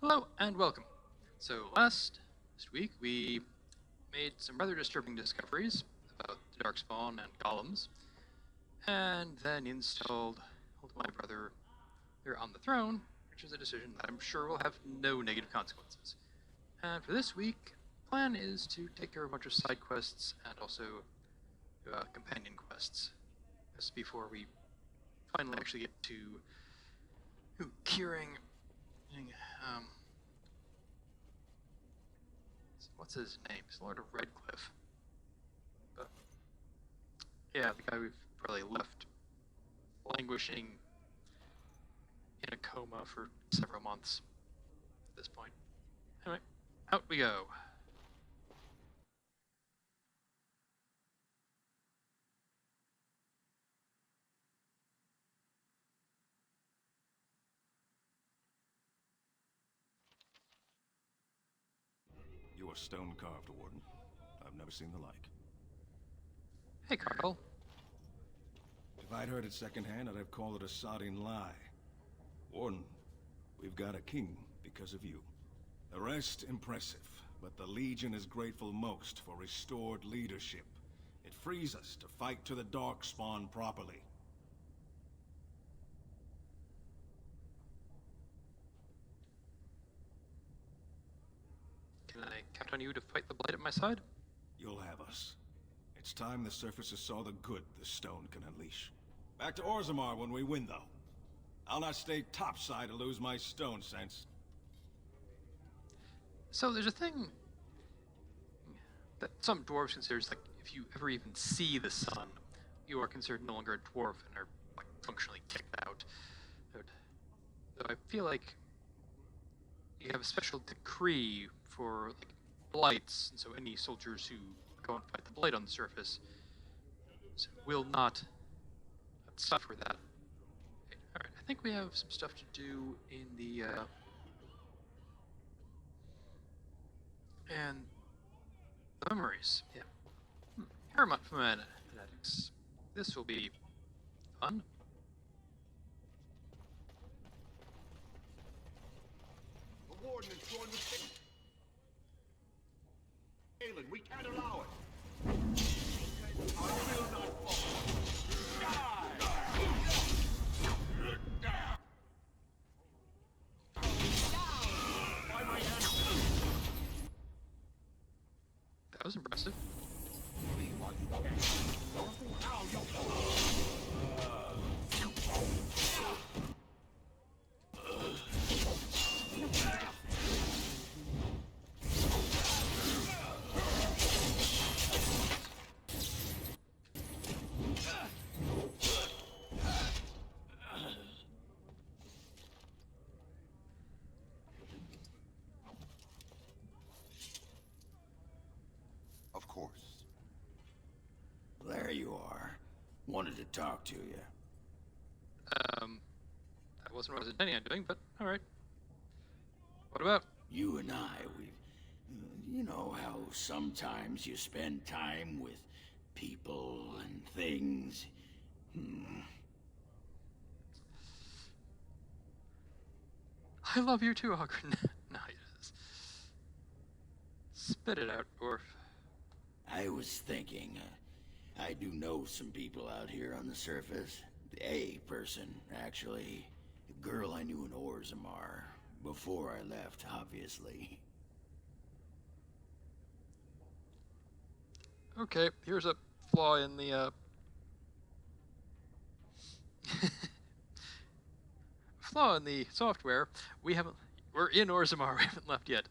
Hello and welcome. So last week we made some rather disturbing discoveries about the darkspawn and golems, and then installed my brother there on the throne, which is a decision that I'm sure will have no negative consequences. And for this week, the plan is to take care of a bunch of side quests and also companion quests. This before we finally actually get to curing. What's his name? He's Lord of Redcliffe. But yeah, the guy we've probably left languishing in a coma for several months at this point. Anyway, out we go. You are stone-carved, Warden. I've never seen the like. Hey, Carl. If I'd heard it secondhand, I'd have called it a sodding lie. Warden, we've got a king because of you. The rest, impressive, but the Legion is grateful most for restored leadership. It frees us to fight to the Darkspawn properly. Can I count on you to fight the blight at my side? You'll have us. It's time the surfaces saw the good this stone can unleash. Back to Orzammar when we win, though. I'll not stay topside to lose my stone sense. So there's a thing that some dwarves consider, like, if you ever even see the sun, you are considered no longer a dwarf and are like functionally kicked out. Though I feel like you have a special decree for like blights, and so any soldiers who go and fight the blight on the surface will not suffer that. Okay, alright, I think we have some stuff to do in the and the memories. Yeah. Paramount phonetics. This will be fun. The warden is joined with Shale. We can't allow it. I will not fall. That was impressive. Of course. There you are. Wanted to talk to you. That wasn't what I was intending on doing, but alright. What about? You and I, you know how sometimes you spend time with people and things? I love you too, Ogren. No, yes. Spit it out, dwarf. I was thinking, I do know some people out here on the surface. A person, actually. A girl I knew in Orzammar. Before I left, obviously. Okay, here's a flaw in the, flaw in the software. We're in Orzammar, we haven't left yet.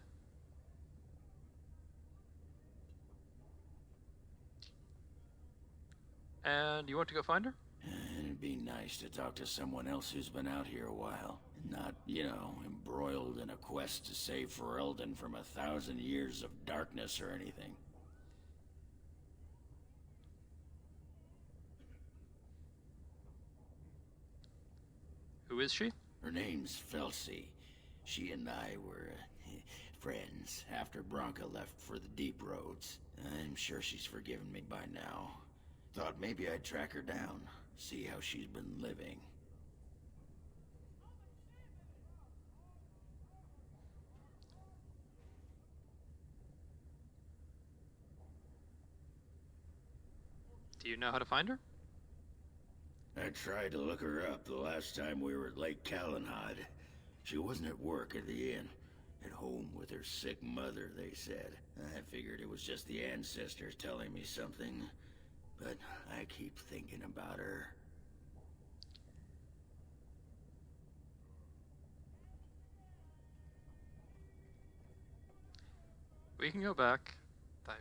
And you want to go find her? It'd be nice to talk to someone else who's been out here a while. Not, embroiled in a quest to save Ferelden from 1,000 years of darkness or anything. Who is she? Her name's Felsi. She and I were friends after Branka left for the deep roads. I'm sure she's forgiven me by now. Thought maybe I'd track her down, see how she's been living. Do you know how to find her? I tried to look her up the last time we were at Lake Calenhad. She wasn't at work at the inn. At home with her sick mother, they said. I figured it was just the ancestors telling me something. But I keep thinking about her. We can go back. I...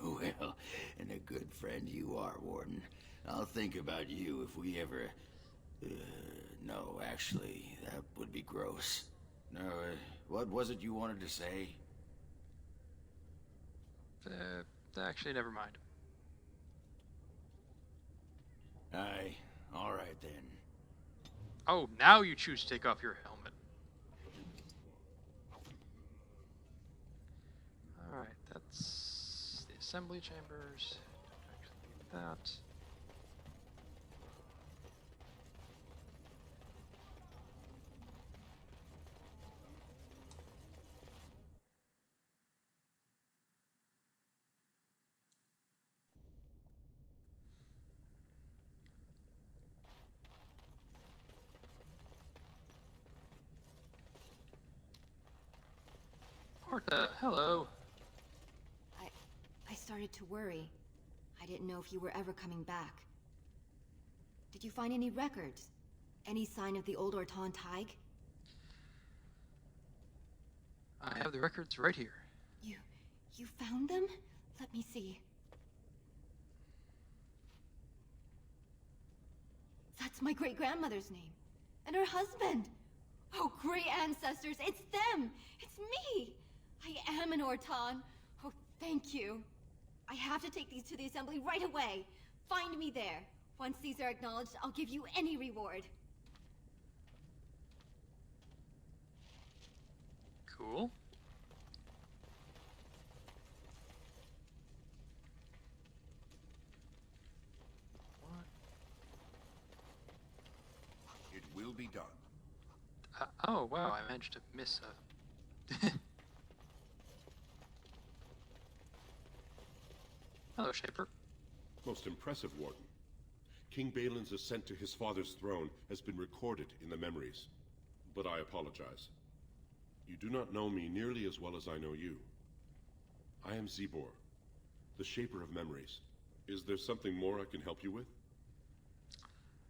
Well, and a good friend you are, Warden. I'll think about you if we ever... no, actually, that would be gross. No, what was it you wanted to say? Actually, never mind. Aye, alright then. Oh, now you choose to take off your helmet. Alright, that's the assembly chambers. Actually need that. Marta, hello. I started to worry. I didn't know if you were ever coming back. Did you find any records? Any sign of the old Orton Tig? I have the records right here. You found them? Let me see. That's my great-grandmother's name. And her husband. Oh, great ancestors, it's them! It's me! I am an Orton. Oh, thank you. I have to take these to the assembly right away. Find me there. Once these are acknowledged, I'll give you any reward. Cool. What? It will be done. Oh, wow, I managed to miss a... Hello, Shaper. Most impressive, Warden. King Balin's ascent to his father's throne has been recorded in the memories. But I apologize. You do not know me nearly as well as I know you. I am Zebor, the Shaper of Memories. Is there something more I can help you with?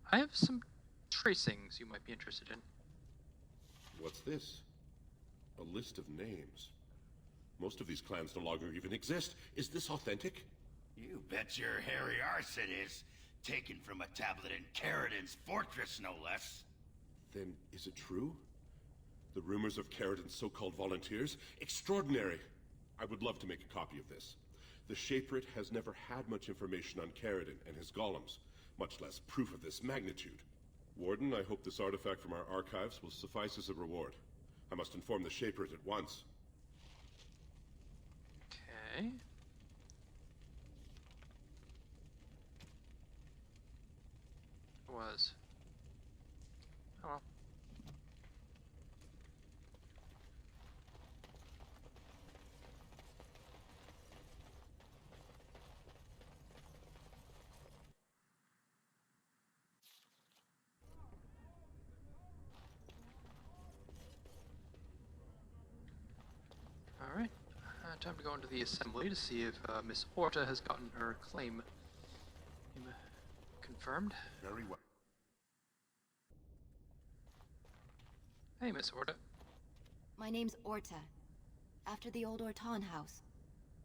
I have some tracings you might be interested in. What's this? A list of names. Most of these clans no longer even exist. Is this authentic? You bet your hairy arse it is. Taken from a tablet in Caridin's fortress, no less. Then is it true? The rumors of Caridin's so-called volunteers? Extraordinary! I would love to make a copy of this. The Shaperate has never had much information on Caridin and his golems, much less proof of this magnitude. Warden, I hope this artifact from our archives will suffice as a reward. I must inform the Shaperate at once. Okay. Was. Oh well. Alright, time to go into the assembly to see if Miss Orta has gotten her claim confirmed. Very well. Hey, Miss Orta. My name's Orta. After the old Orton house.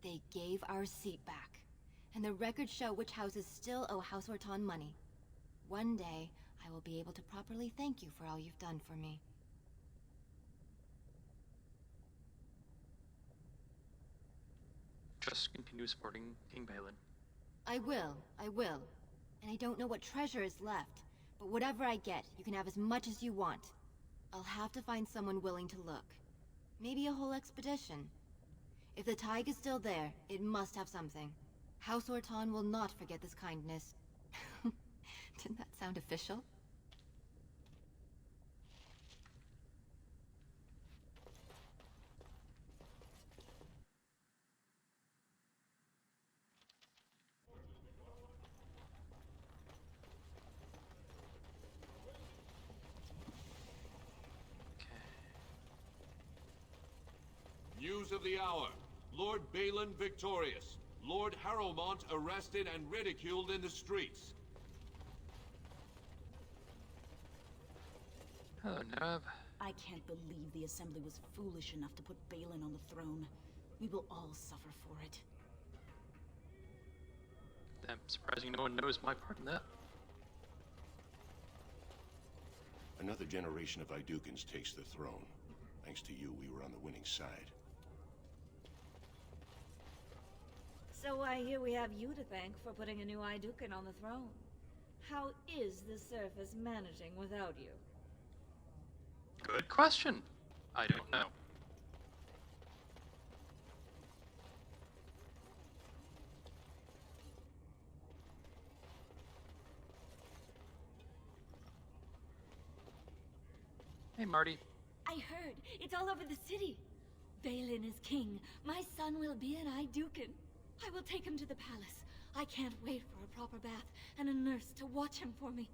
They gave our seat back. And the records show which houses still owe House Orton money. One day, I will be able to properly thank you for all you've done for me. Just continue supporting King Balin. I will. And I don't know what treasure is left. But whatever I get, you can have as much as you want. I'll have to find someone willing to look. Maybe a whole expedition. If the Tig is still there, it must have something. House Orton will not forget this kindness. Didn't that sound official? of the hour. Lord Balin victorious. Lord Harrowmont arrested and ridiculed in the streets. Hello, Nav. I can't believe the Assembly was foolish enough to put Balin on the throne. We will all suffer for it. I'm surprising no one knows my part in that. Another generation of Idukans takes the throne. Thanks to you, we were on the winning side. So I hear we have you to thank for putting a new Idukan on the throne. How is the surface managing without you? Good question. I don't know. Hey, Marty. I heard. It's all over the city. Balin is king. My son will be an Idukan. I will take him to the palace. I can't wait for a proper bath and a nurse to watch him for me.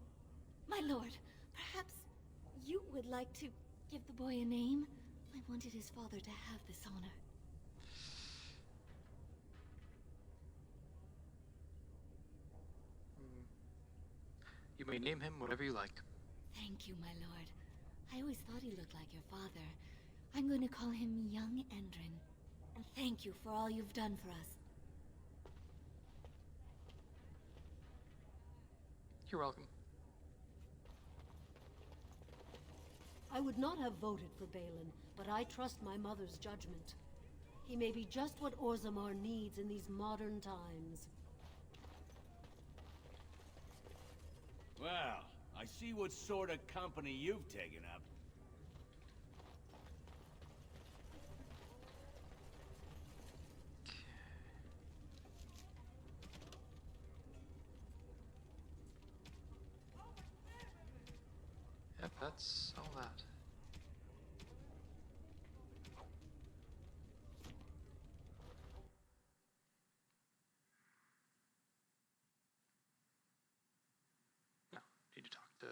My lord, perhaps you would like to give the boy a name? I wanted his father to have this honor. You may name him whatever you like. Thank you, my lord. I always thought he looked like your father. I'm going to call him Young Endrin. And thank you for all you've done for us. You're welcome. I would not have voted for Balin, but I trust my mother's judgment. He may be just what Orzammar needs in these modern times. Well, I see what sort of company you've taken up. Yep, that's all that. No, need to talk to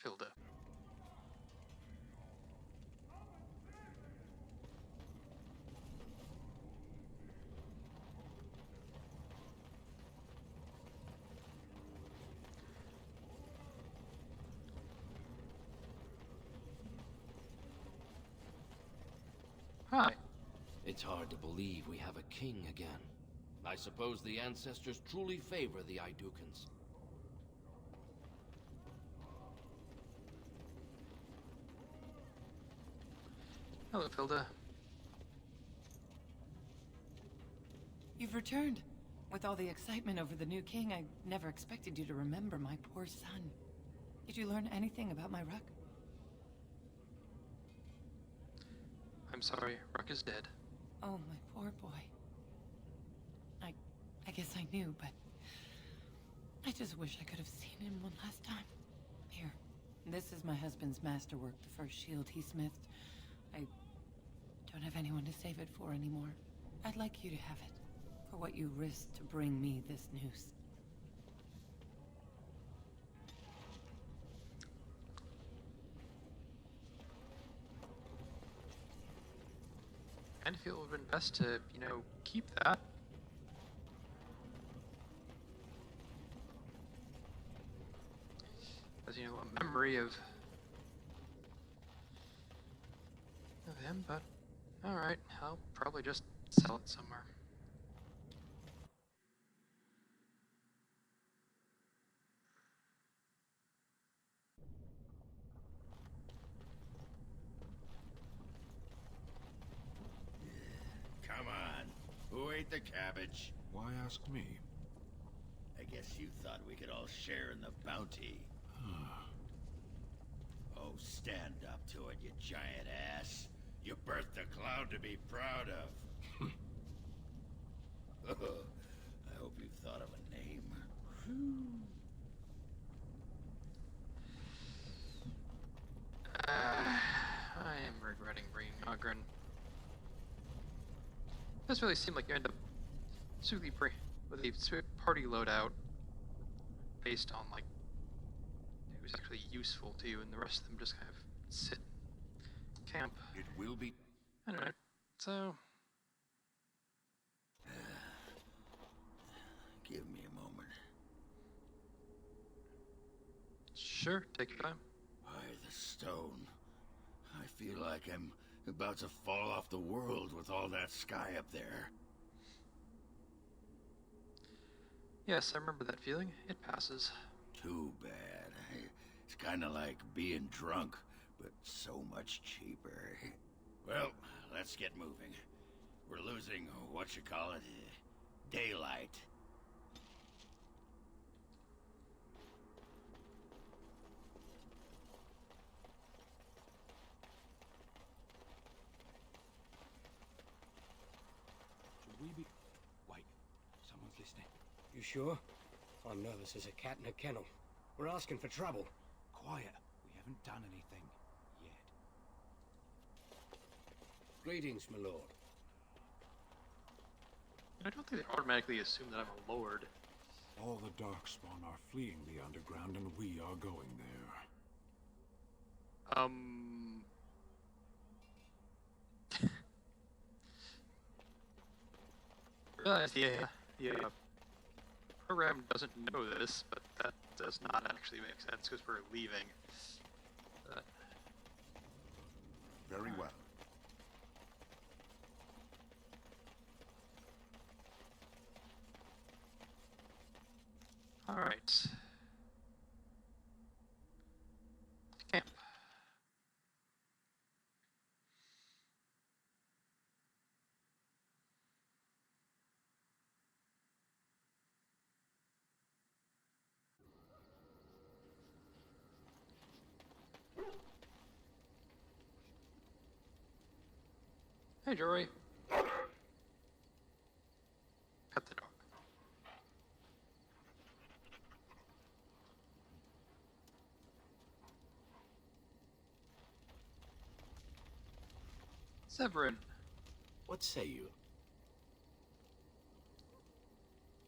Filda. Hi. It's hard to believe we have a king again. I suppose the ancestors truly favor the Idukans. Hello, Filda. You've returned. With all the excitement over the new king, I never expected you to remember my poor son. Did you learn anything about my Ruck? I'm sorry, Ruck is dead. Oh, my poor boy. I guess I knew, but I just wish I could have seen him one last time. Here, this is my husband's masterwork, the first shield he smithed. I don't have anyone to save it for anymore. I'd like you to have it, for what you risked to bring me this news. I feel it would have been best to, keep that. As, a memory of him, but alright, I'll probably just sell it somewhere. Come on. Who ate the cabbage? Why ask me? I guess you thought we could all share in the bounty. Oh, stand up to it, you giant ass. You birthed a cloud to be proud of. I hope you've thought of a name. I am regretting bringing Ogren. Does really seem like you end up with a party loadout based on who's actually useful to you, and the rest of them just kind of sit camp. It will be... Alright, so... Give me a moment. Sure, take your time. By the stone. I feel like I'm about to fall off the world with all that sky up there. Yes, I remember that feeling. It passes. Too bad. It's kind of like being drunk, but so much cheaper. Well, let's get moving. We're losing, what you call it, daylight. Should we be... Wait, someone's listening. You sure? I'm nervous as a cat in a kennel. We're asking for trouble. Quiet. We haven't done anything. Yet. Greetings, my lord. I don't think they automatically assume that I'm a lord. All the Darkspawn are fleeing the underground, and we are going there. Realize the program doesn't know this, but that does not actually make sense because we're leaving. Very well. Alright. Camp. Hey, Jory. Pet the dog. Severin. What say you?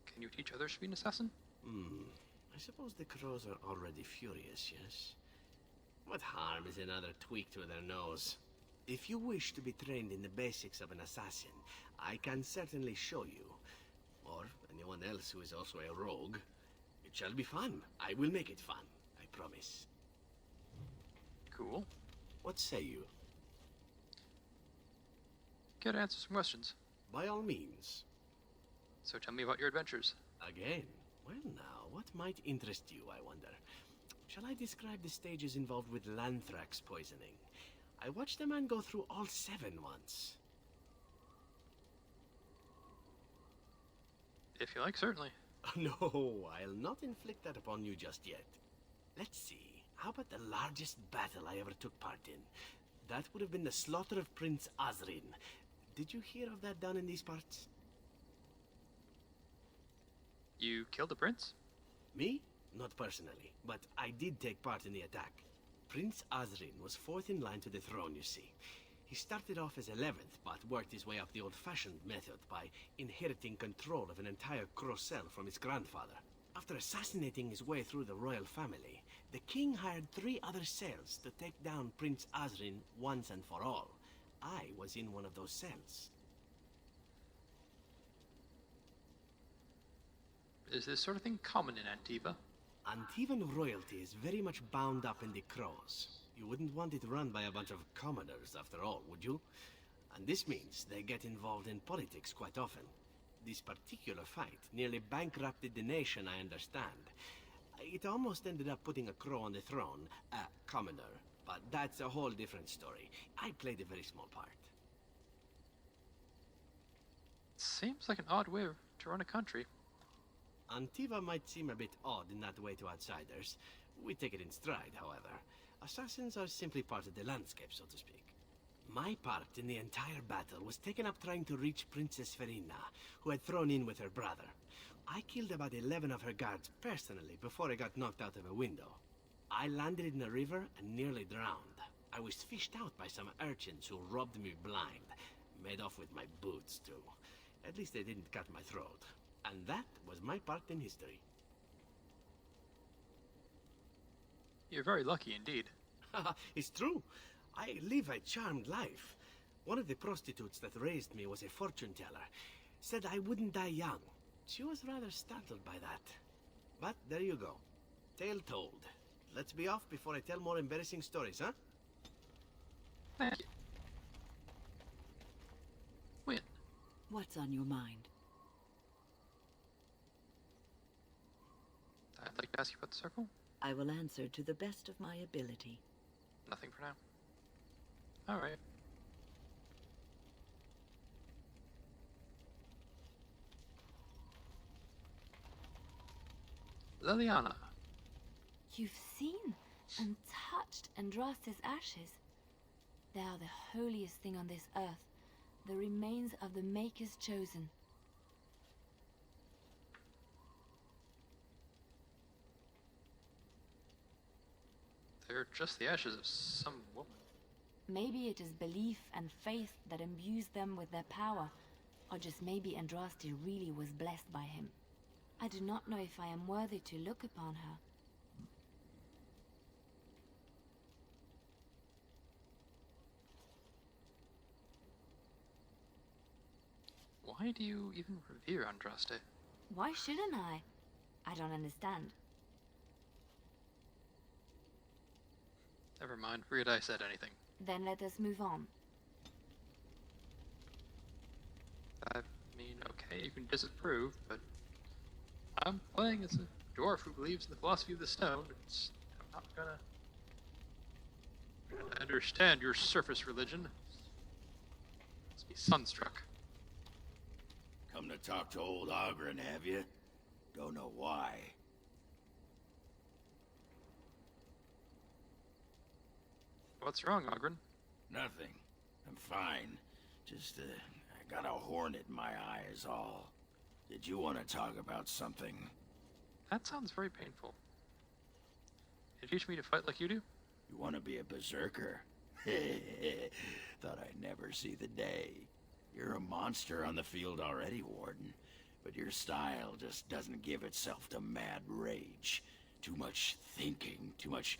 Can you teach others to be an assassin? I suppose the crows are already furious, yes? What harm is another tweak to their nose? If you wish to be trained in the basics of an assassin, I can certainly show you. Or anyone else who is also a rogue. It shall be fun. I will make it fun. I promise. Cool. What say you? Gotta answer some questions. By all means. So tell me about your adventures. Again? Well now, what might interest you, I wonder? Shall I describe the stages involved with Lanthrax poisoning? I watched a man go through all 7 once. If you like, certainly. No, I'll not inflict that upon you just yet. Let's see, how about the largest battle I ever took part in? That would have been the slaughter of Prince Osrin. Did you hear of that done in these parts? You killed the prince? Me? Not personally, but I did take part in the attack. Prince Osrin was 4th in line to the throne, you see. He started off as 11th, but worked his way up the old-fashioned method by inheriting control of an entire Crocell from his grandfather. After assassinating his way through the royal family, the king hired 3 other cells to take down Prince Osrin once and for all. I was in one of those cells. Is this sort of thing common in Antiva? Antivan royalty is very much bound up in the crows. You wouldn't want it run by a bunch of commoners, after all, would you? And this means they get involved in politics quite often. This particular fight nearly bankrupted the nation, I understand. It almost ended up putting a crow on the throne, a commoner. But that's a whole different story. I played a very small part. Seems like an odd way to run a country. Antiva might seem a bit odd in that way to outsiders. We take it in stride, however. Assassins are simply part of the landscape, so to speak. My part in the entire battle was taken up trying to reach Princess Verina, who had thrown in with her brother. I killed about 11 of her guards personally before I got knocked out of a window. I landed in the river and nearly drowned. I was fished out by some urchins who robbed me blind. Made off with my boots, too. At least they didn't cut my throat. And that was my part in history. You're very lucky indeed. It's true. I live a charmed life. One of the prostitutes that raised me was a fortune teller. Said I wouldn't die young. She was rather startled by that. But there you go. Tale told. Let's be off before I tell more embarrassing stories, huh? Thank you. Win. What's on your mind? I'd like to ask you about the circle. I will answer to the best of my ability. Nothing for now. Alright. Liliana. You've seen and touched Andraste's ashes. They are the holiest thing on this earth, the remains of the Maker's chosen. They're just the ashes of some woman. Maybe it is belief and faith that imbues them with their power, or just maybe Andraste really was blessed by him. I do not know if I am worthy to look upon her. Why do you even revere Andraste? Why shouldn't I? I don't understand. Never mind, forget I said anything. Then let us move on. I mean, okay, you can disapprove, but I'm playing as a dwarf who believes in the philosophy of the stone. I'm not gonna understand your surface religion. Must be sunstruck. Come to talk to old Ogren, have you? Don't know why. What's wrong, Ogren? Nothing. I'm fine. Just, I got a hornet in my eye is all. Did you want to talk about something? That sounds very painful. Can you teach me to fight like you do? You want to be a berserker? Thought I'd never see the day. You're a monster on the field already, Warden. But your style just doesn't give itself to mad rage. Too much thinking, too much,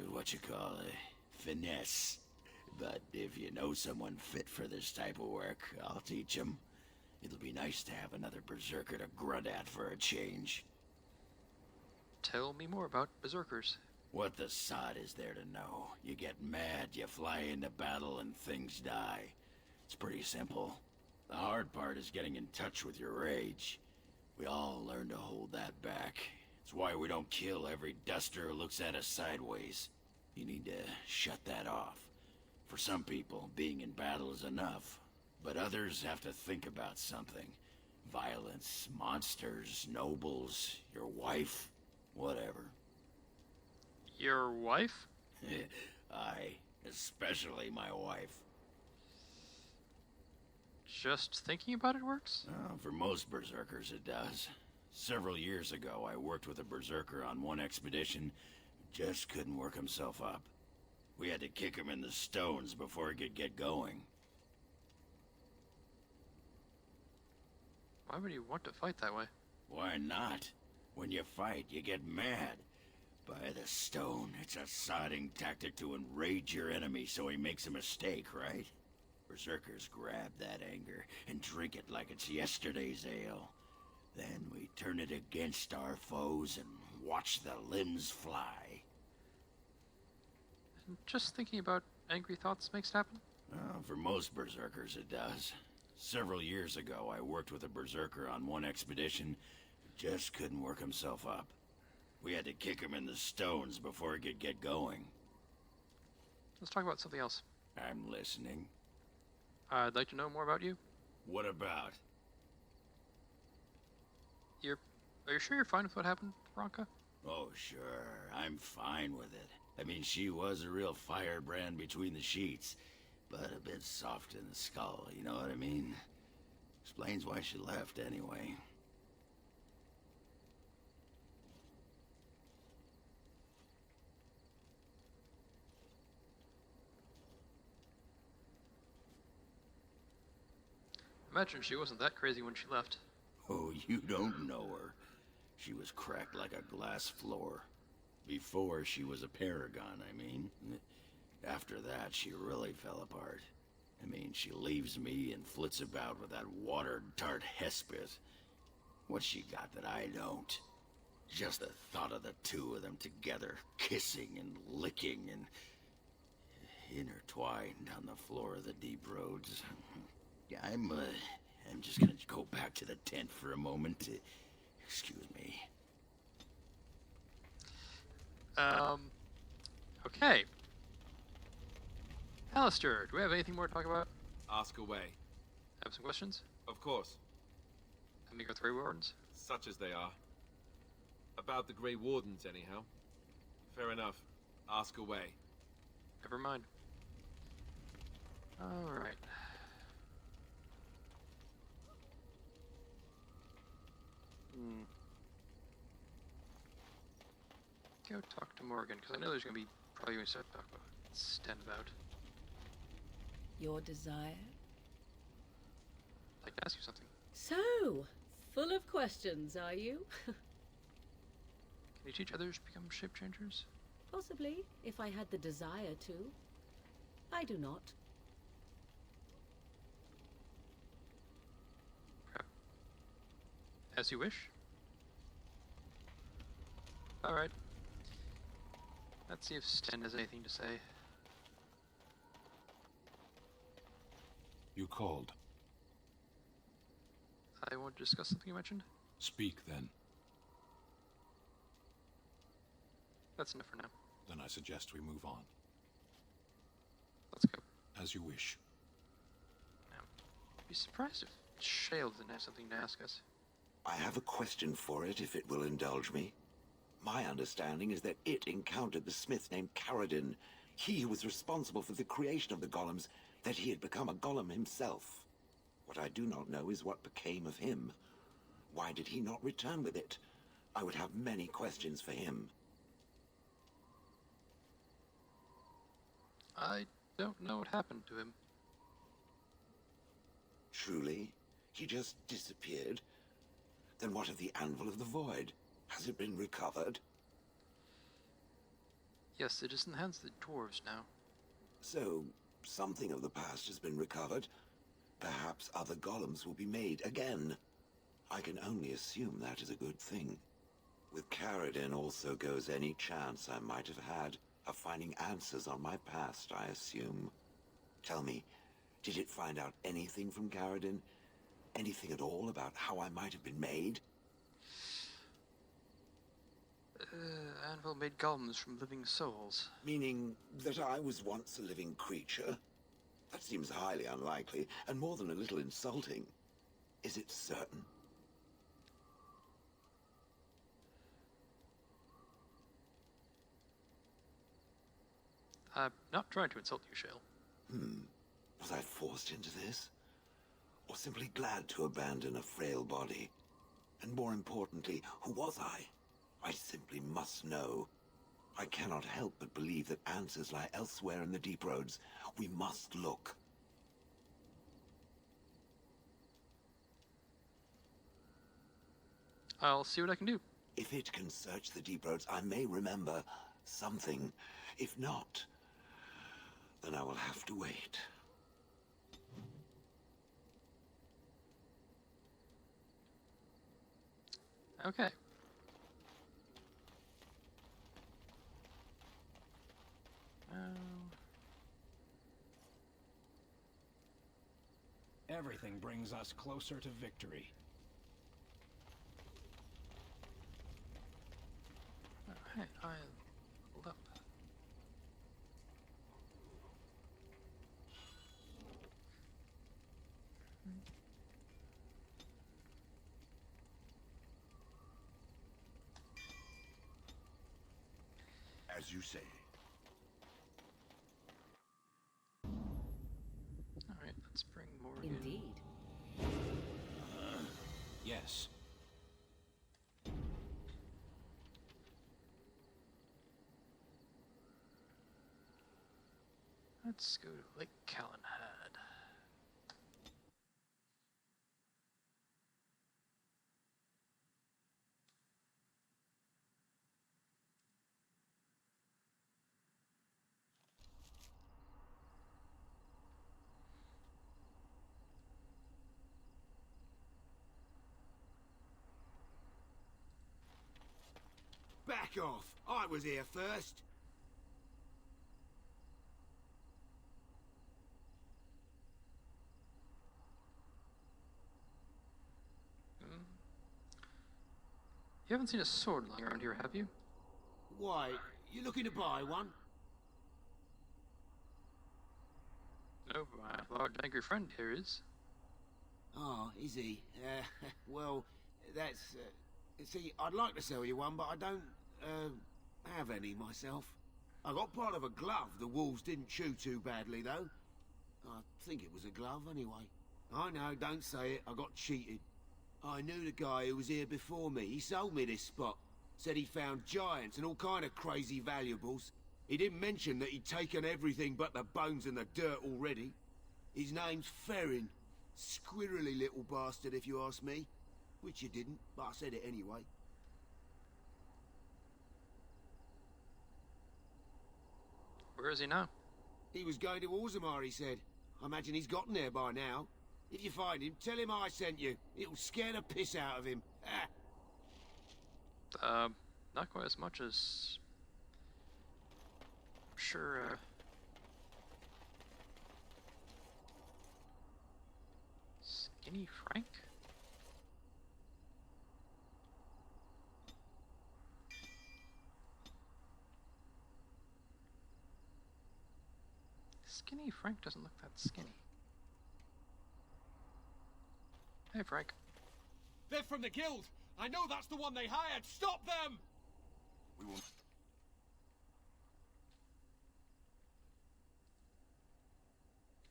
what you call it, finesse. But if you know someone fit for this type of work, I'll teach him. It'll be nice to have another berserker to grunt at for a change. Tell me more about berserkers. What the sod is there to know? You get mad, you fly into battle, and things die. It's pretty simple. The hard part is getting in touch with your rage. We all learn to hold that back. It's why we don't kill every duster who looks at us sideways. You need to shut that off. For some people, being in battle is enough. But others have to think about something. Violence, monsters, nobles, your wife, whatever. Your wife? Aye, especially my wife. Just thinking about it works? For most berserkers it does. Several years ago, I worked with a berserker on one expedition who just couldn't work himself up. We had to kick him in the stones before he could get going. Why would you want to fight that way? Why not? When you fight, you get mad. By the stone, it's a sodding tactic to enrage your enemy so he makes a mistake, right? Berserkers grab that anger and drink it like it's yesterday's ale. Then we turn it against our foes and watch the limbs fly. And just thinking about angry thoughts makes it happen? For most berserkers it does. Several years ago, I worked with a berserker on one expedition who just couldn't work himself up. We had to kick him in the stones before he could get going. Let's talk about something else. I'm listening. I'd like to know more about you. What about? Are you sure you're fine with what happened to Bronca? Oh, sure. I'm fine with it. I mean, she was a real firebrand between the sheets, but a bit soft in the skull, you know what I mean? Explains why she left, anyway. Imagine she wasn't that crazy when she left. Oh, you don't know her. She was cracked like a glass floor. Before she was a paragon, I mean. After that, she really fell apart. I mean, she leaves me and flits about with that water-tart Hespith. What's she got that I don't? Just the thought of the two of them together, kissing and licking and intertwined on the floor of the deep roads. Yeah, I'm just gonna go back to the tent for a moment. Excuse me. Okay. Alistair, do we have anything more to talk about? Ask away. Have some questions? Of course. Let me go through Wardens. Such as they are. About the Grey Wardens, anyhow. Fair enough. Ask away. Never mind. Alright. Go talk to Morgan, because I know there's going to be probably going to start talking about Sten about. Your desire? I'd like to ask you something. So, full of questions, are you? Can you teach others to become shape changers? Possibly, if I had the desire to. I do not. As you wish. Alright. Let's see if Sten has anything to say. You called. I want to discuss something you mentioned. Speak, then. That's enough for now. Then I suggest we move on. Let's go. As you wish. Now, I'd be surprised if Shale didn't have something to ask us. I have a question for it, if it will indulge me. My understanding is that it encountered the smith named Caradin, he who was responsible for the creation of the golems, that he had become a golem himself. What I do not know is what became of him. Why did he not return with it? I would have many questions for him. I don't know what happened to him. Truly? He just disappeared? Then what of the Anvil of the Void? Has it been recovered? Yes, it is in the hands of the dwarves now. So, something of the past has been recovered. Perhaps other golems will be made again. I can only assume that is a good thing. With Caradin also goes any chance I might have had of finding answers on my past, I assume. Tell me, did it find out anything from Caradin? Anything at all about how I might have been made? Anvil made golems from living souls. Meaning that I was once a living creature? That seems highly unlikely, and more than a little insulting. Is it certain? I'm not trying to insult you, Shale. Was I forced into this? Or simply glad to abandon a frail body? And more importantly, who was I? I simply must know. I cannot help but believe that answers lie elsewhere in the deep roads. We must look. I'll see what I can do. If it can search the deep roads, I may remember something. If not, then I will have to wait. Okay. Everything brings us closer to victory. Hey, I leveled up. As you say. Alright, let's bring Morgan. Indeed. Yes. Let's go to Lake Callanhead. back off. I was here first. You haven't seen a sword lying around here, have you? Why, you looking to buy one? No, my large angry friend here is. Oh, is he? Well, that's... see, I'd like to sell you one, but I don't, have any myself. I got part of a glove the wolves didn't chew too badly, though. I think it was a glove, anyway. I know, don't say it. I got cheated. I knew the guy who was here before me. He sold me this spot. Said he found giants and all kind of crazy valuables. He didn't mention that he'd taken everything but the bones and the dirt already. His name's Ferrin. Squirrely little bastard, if you ask me. Which you didn't, but I said it anyway. Where is he now? He was going to Orzammar, he said. I imagine he's gotten there by now. If you find him, tell him I sent you. It'll scare the piss out of him. Not quite as much as... Sure, Skinny Frank? Skinny Frank doesn't look that skinny. Hey, Frank. They're from the guild! I know that's the one they hired! Stop them! We will...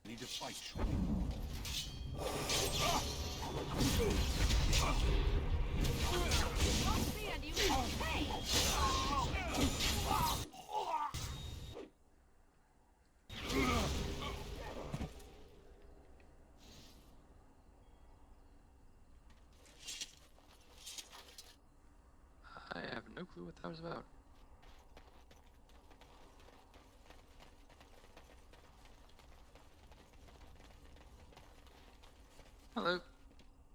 Need to fight. I have no clue what that was about. Hello.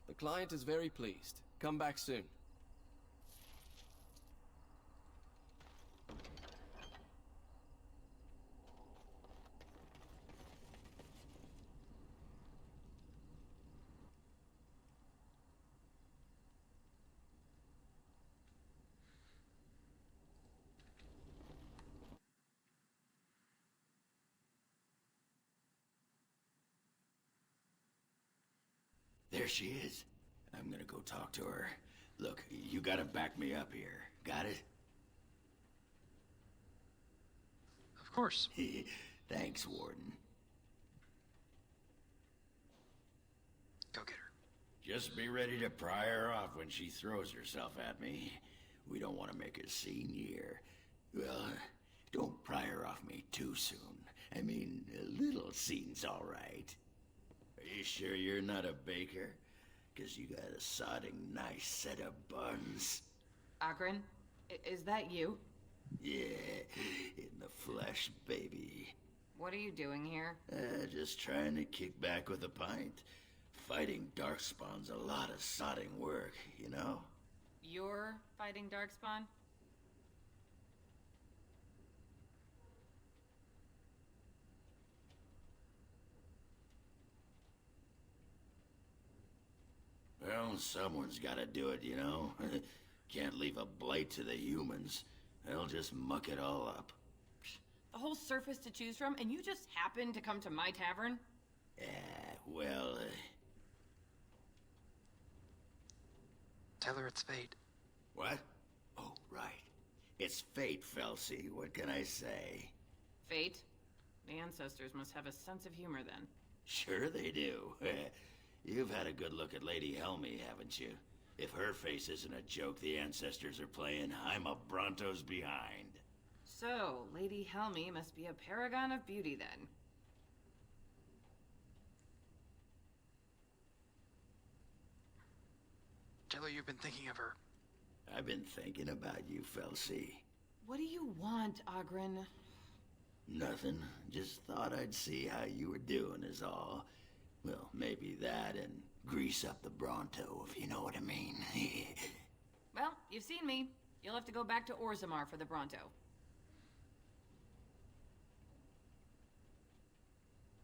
The client is very pleased. Come back soon. There she is. I'm gonna go talk to her. Look, you gotta back me up here. Got it? Of course. Thanks, Warden. Go get her. Just be ready to pry her off when she throws herself at me. We don't want to make a scene here. Well, don't pry her off me too soon. I mean, a little scene's all right. Are you sure you're not a baker? 'Cause you got a sodding nice set of buns. Akron, is that you? Yeah, in the flesh, baby. What are you doing here? Just trying to kick back with a pint. Fighting darkspawn's a lot of sodding work, you know? You're fighting Darkspawn? Well, someone's gotta do it, you know? Can't leave a blight to the humans. They'll just muck it all up. The whole surface to choose from, and you just happened to come to my tavern? Well, Tell her it's fate. What? Oh, right. It's fate, Felsi. What can I say? Fate? The ancestors must have a sense of humor then. Sure they do. You've had a good look at Lady Helmy, haven't you? If her face isn't a joke the ancestors are playing, I'm a Bronto's behind. So, Lady Helmy must be a paragon of beauty then. Tell her you've been thinking of her. I've been thinking about you, Felsi. What do you want, Ogren? Nothing. Just thought I'd see how you were doing is all. Well, maybe that and grease up the Bronto, if you know what I mean. Well, you've seen me. You'll have to go back to Orzammar for the Bronto.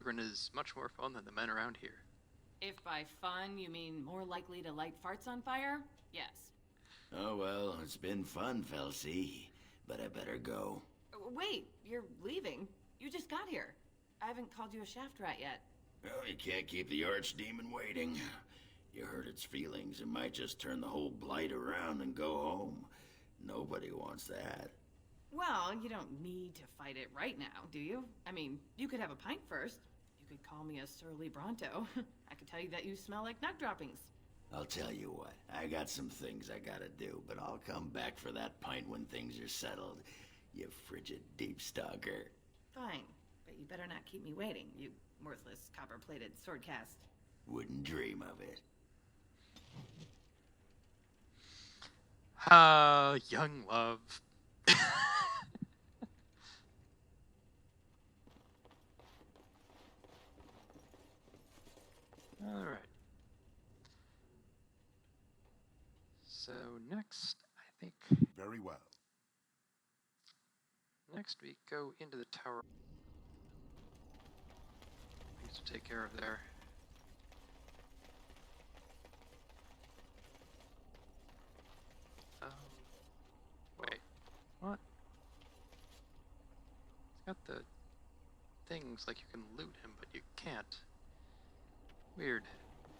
Dwarven is much more fun than the men around here. If by fun you mean more likely to light farts on fire, yes. Oh well, it's been fun, Felsi. But I better go. Wait, you're leaving? You just got here. I haven't called you a shaft rat yet. Well, you can't keep the archdemon waiting. You hurt its feelings, it might just turn the whole blight around and go home. Nobody wants that. Well, you don't need to fight it right now, do you? I mean, you could have a pint first. You could call me a surly Bronto. I could tell you that you smell like nut droppings. I'll tell you what, I got some things I gotta do, but I'll come back for that pint when things are settled. You frigid deep stalker. Fine, but you better not keep me waiting, you worthless copper-plated sword cast. Wouldn't dream of it. Young love. Alright. So next, I think... Very well. Next we go into the tower. Things to take care of there. Wait. What? It's got the things like you can loot him, but you can't. Weird.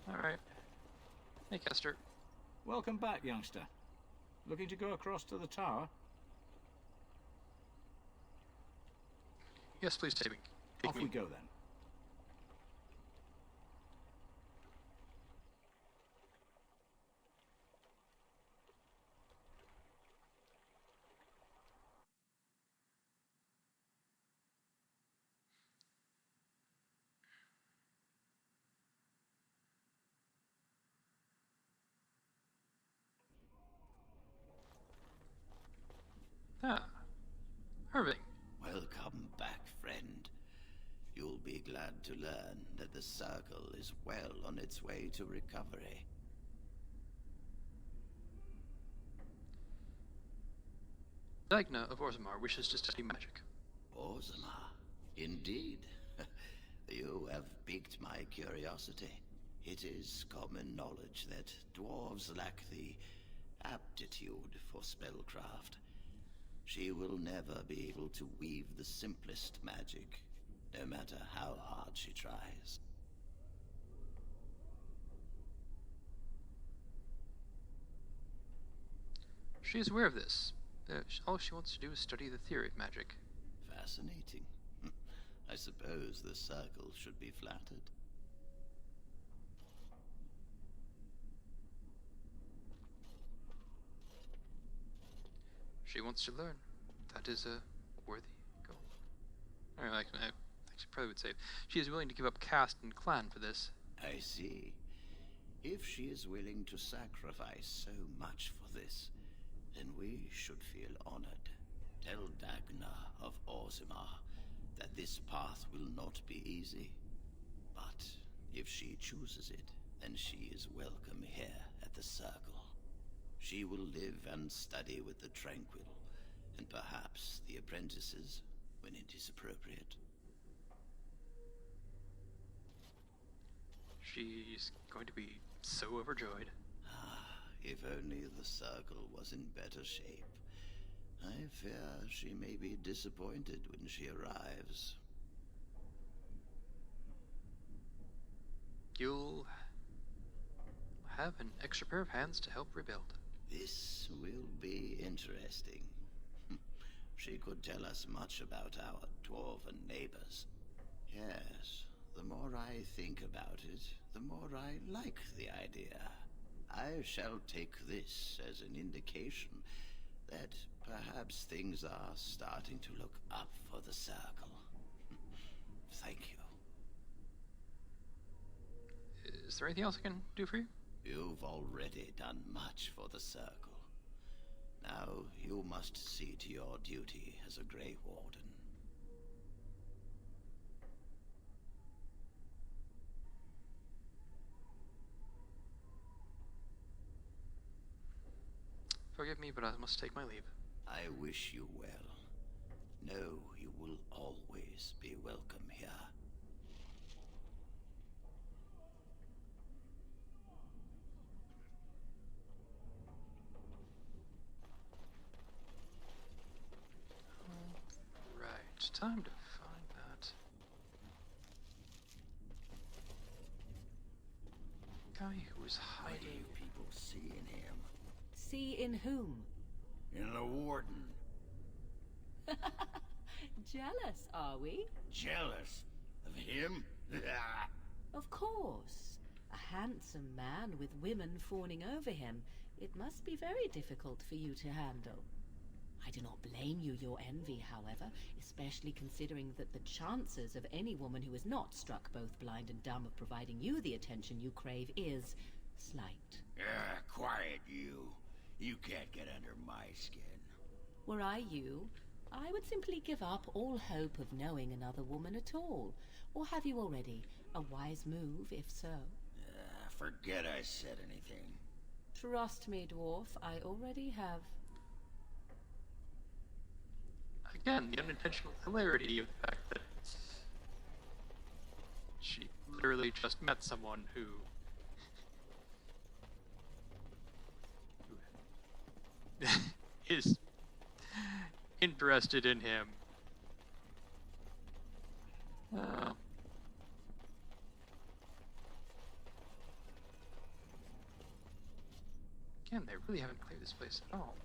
Alright. Hey, Kester. Welcome back, youngster. Looking to go across to the tower? Yes, please take me. Off we go then. Ah. Irving. Welcome back, friend. You'll be glad to learn that the Circle is well on its way to recovery. Dagna of Orzammar wishes to study magic. Orzammar? Indeed. You have piqued my curiosity. It is common knowledge that dwarves lack the aptitude for spellcraft. She will never be able to weave the simplest magic, no matter how hard she tries. She is aware of this. All she wants to do is study the theory of magic. Fascinating. I suppose the Circle should be flattered. She wants to learn. That is a worthy goal. I probably would say she is willing to give up caste and clan for this. I see. If she is willing to sacrifice so much for this, then we should feel honored. Tell Dagna of Orzammar that this path will not be easy. But if she chooses it, then she is welcome here at the Circle. She will live and study with the Tranquil, and perhaps the apprentices, when it is appropriate. She's going to be so overjoyed. If only the Circle was in better shape. I fear she may be disappointed when she arrives. You'll have an extra pair of hands to help rebuild. This will be interesting. She could tell us much about our dwarven neighbors. Yes, the more I think about it, the more I like the idea. I shall take this as an indication that perhaps things are starting to look up for the Circle. Thank you. Is there anything else I can do for you? You've already done much for the Circle. Now you must see to your duty as a Grey Warden. For forgive me, but I must take my leave. I wish you well. Know you will always be welcome here. Right, time to find that guy who was What do hiding. you people see in him? See in whom? In the warden. Jealous, are we? Jealous of him? Of course. A handsome man with women fawning over him. It must be very difficult for you to handle. I do not blame you your envy, however, especially considering that the chances of any woman who is not struck both blind and dumb of providing you the attention you crave is slight. Quiet you. You can't get under my skin. Were I you, I would simply give up all hope of knowing another woman at all. Or have you already? A wise move, if so. Forget I said anything. Trust me, dwarf, I already have. Again, the unintentional hilarity of the fact that she literally just met someone who is interested in him. Again, they really haven't cleared this place at all.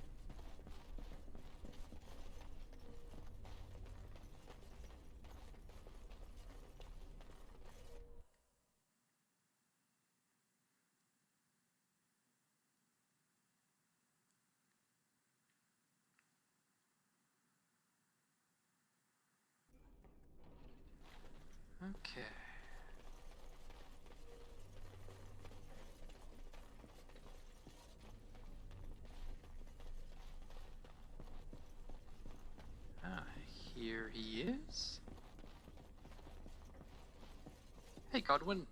Okay. Here he is. Hey, Godwin.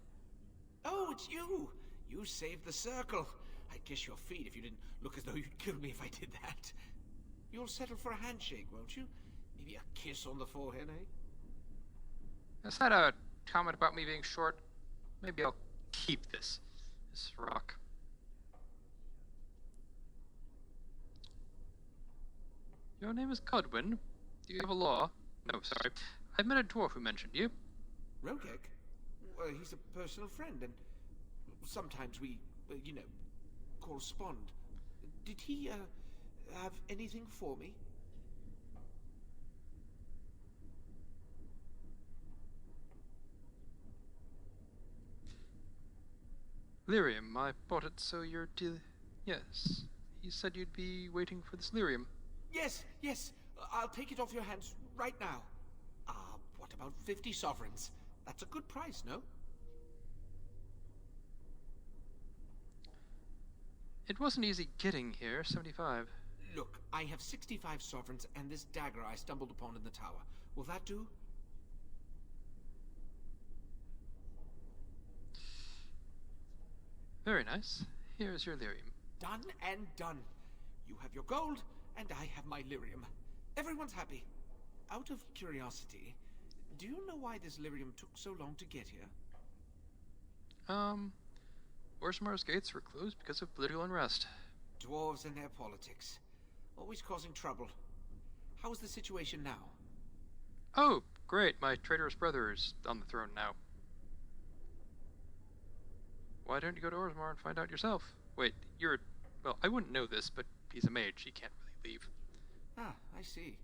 Oh, it's you! You saved the circle. I'd kiss your feet if you didn't look as though you'd kill me if I did that. You'll settle for a handshake, won't you? Maybe a kiss on the forehead, eh? Is that a comment about me being short? Maybe I'll keep this rock. Your name is Godwin? Do you have a law? No, sorry. I've met a dwarf who mentioned you. Rogek? Well, he's a personal friend, and sometimes we, you know, correspond. Did he, have anything for me? Lyrium. I bought it so you're Yes. He said you'd be waiting for this lyrium. Yes, yes. I'll take it off your hands right now. What about 50 sovereigns? That's a good price, no? It wasn't easy getting here, 75. Look, I have 65 sovereigns and this dagger I stumbled upon in the tower. Will that do? Very nice. Here's your lyrium. Done and done. You have your gold, and I have my lyrium. Everyone's happy. Out of curiosity, do you know why this lyrium took so long to get here? Orzammar's gates were closed because of political unrest. Dwarves and their politics. Always causing trouble. How's the situation now? Oh, great. My traitorous brother is on the throne now. Why don't you go to Orzammar and find out yourself? Wait, well, I wouldn't know this, but he's a mage. He can't really leave. Ah, I see.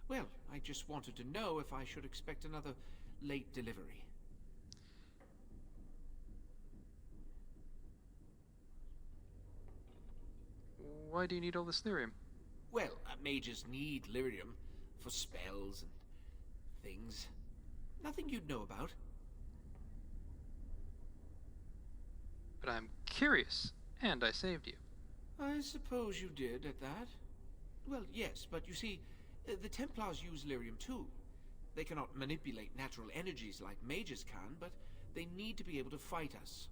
Well, I just wanted to know if I should expect another late delivery. Why do you need all this lyrium? Well, mages need lyrium for spells and things. Nothing you'd know about. But I'm curious, and I saved you. I suppose you did at that. Well, yes, but you see, the Templars use lyrium too. They cannot manipulate natural energies like mages can, but they need to be able to fight us.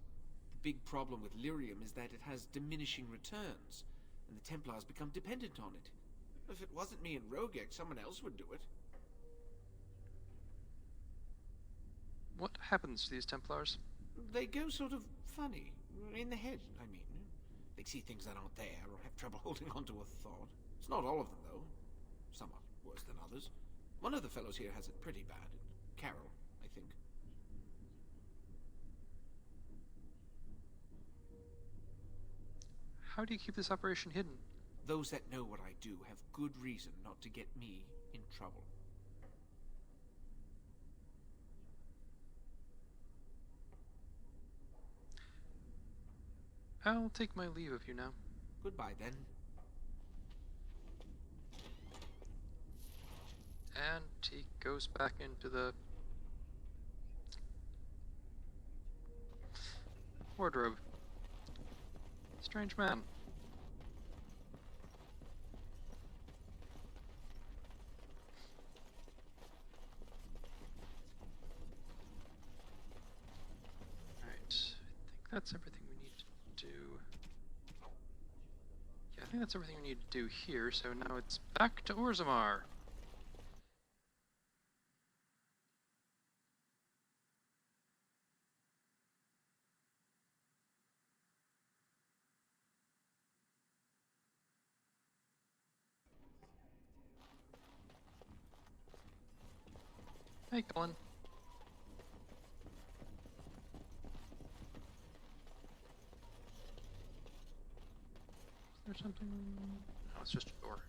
The big problem with lyrium is that it has diminishing returns, and the Templars become dependent on it. If it wasn't me and Rogek, someone else would do it. What happens to these Templars? They go sort of funny. In the head, I mean. They see things that aren't there, or have trouble holding on to a thought. It's not all of them, though. Some are worse than others. One of the fellows here has it pretty bad. Carol, I think. How do you keep this operation hidden? Those that know what I do have good reason not to get me in trouble. I'll take my leave of you now. Goodbye, then. And he goes back into the wardrobe. Strange man. Alright, I think that's everything we need to do. Yeah, I think that's everything we need to do here, so now it's back to Orzammar. Hey, Colin. Is there something? No, it's just a door.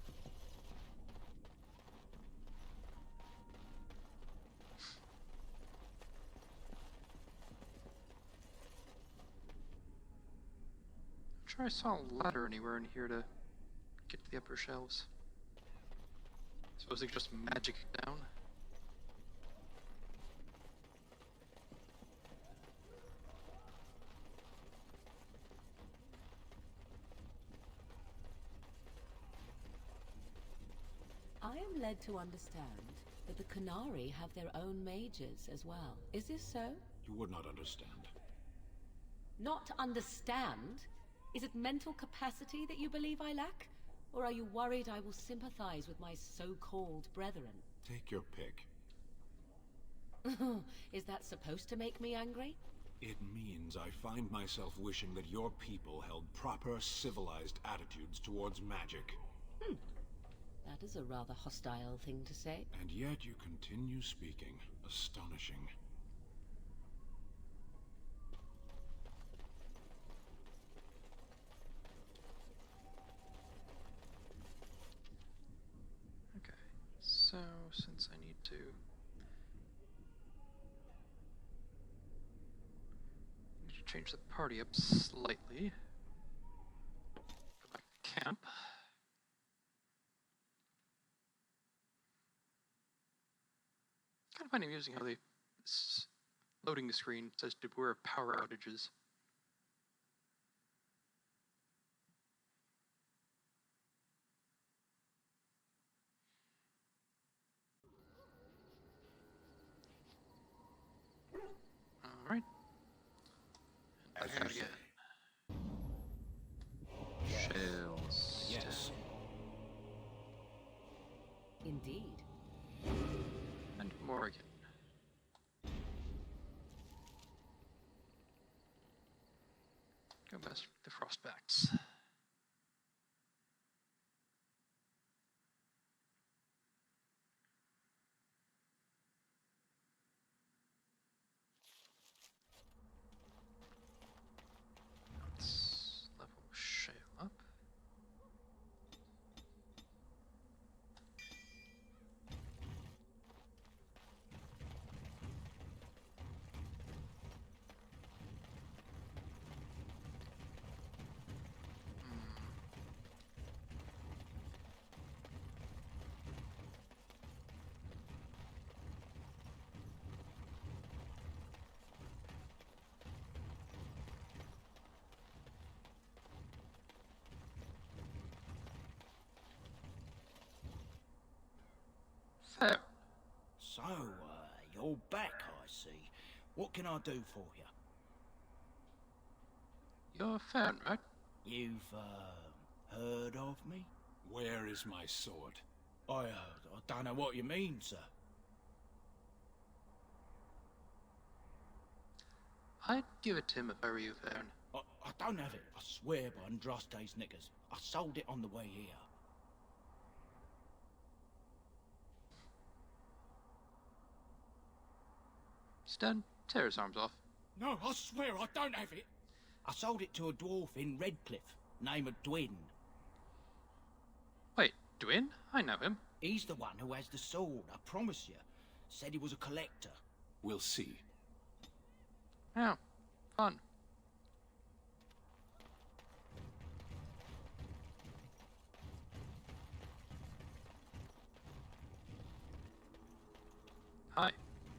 I'm sure I saw a ladder anywhere in here to get to the upper shelves. Suppose they could just magic it down. I am led to understand that the Canary have their own mages as well. Is this so? You would not understand. Not understand? Is it mental capacity that you believe I lack? Or are you worried I will sympathize with my so-called brethren? Take your pick. Is that supposed to make me angry? It means I find myself wishing that your people held proper, civilized attitudes towards magic. That is a rather hostile thing to say. And yet you continue speaking. Astonishing. Okay, so since I need to change the party up slightly. Go back to camp. I find it amusing how this loading the screen says to beware of power outages. Alright. And back out again. Shale. Yes. Indeed. And Morrigan. Go best with the Frostbacks. Let's level Shale up. Fair. So, you're back, I see. What can I do for you? You're a fan, right? You've, Heard of me? Where is my sword? I don't know what you mean, sir. I'd give it to him if I were you, Vern. I don't have it. I swear by Andraste's knickers. I sold it on the way here. Sten, tear his arms off. No, I swear I don't have it. I sold it to a dwarf in Redcliffe, name of Dwarven. Wait, Dwyn? I know him. He's the one who has the sword, I promise you. Said he was a collector. We'll see. Yeah, fun. Hi.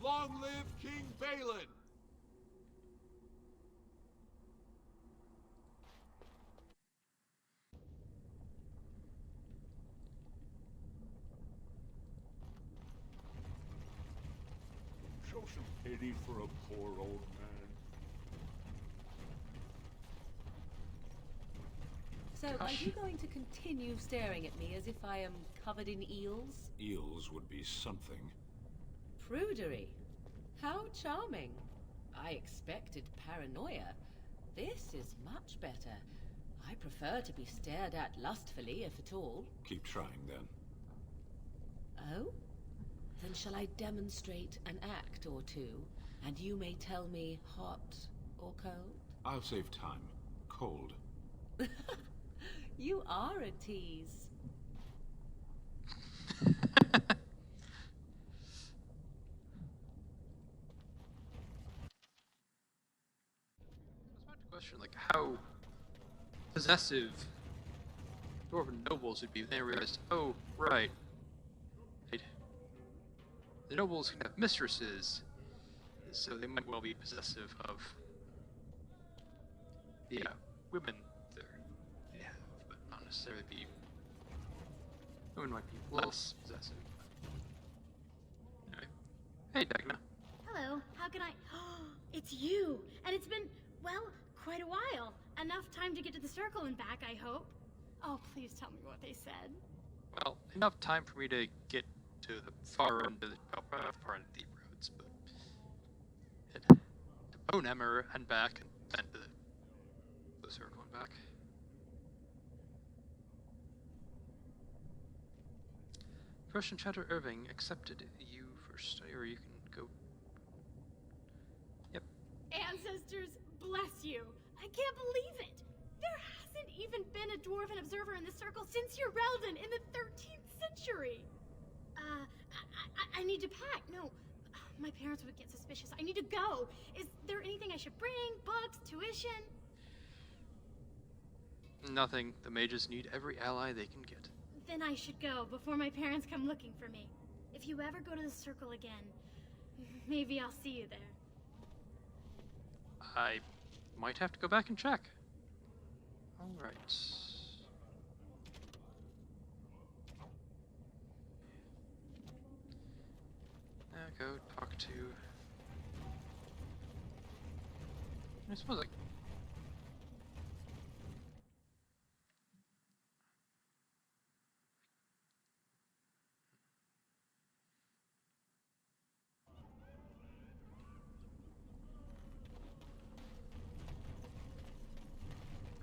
Long live King Balin! Show some pity for a poor old man. So, are you going to continue staring at me as if I am covered in eels? Eels would be something. Prudery. How charming. I expected paranoia. This is much better. I prefer to be stared at lustfully, if at all. Keep trying, then. Oh? Then shall I demonstrate an act or two, and you may tell me hot or cold? I'll save time. Cold. You are a tease. Question, like, how possessive Dwarven nobles would be when they realized, oh, right. The nobles can have mistresses, so they might well be possessive of the women they have, but not necessarily be. Women might be less possessive. Anyway. Hey, Dagna. Hello, how can I... It's you! And it's been, well, quite a while. Enough time to get to the circle and back, I hope. Oh, please tell me what they said. Well, enough time for me to get to the far end of the, far end of the deep roads, but to Orzammar and back, and then to the circle and back. Prussian Chatter Irving accepted you first, or you can go. Yep. Ancestors, bless you. I can't believe it. There hasn't even been a Dwarven observer in the circle since your Relden in the 13th century. I need to pack. No, my parents would get suspicious. I need to go. Is there anything I should bring? Books? Tuition? Nothing. The mages need every ally they can get. Then I should go before my parents come looking for me. If you ever go to the circle again, maybe I'll see you there. I might have to go back and check. Alright. Now go talk to... I suppose like...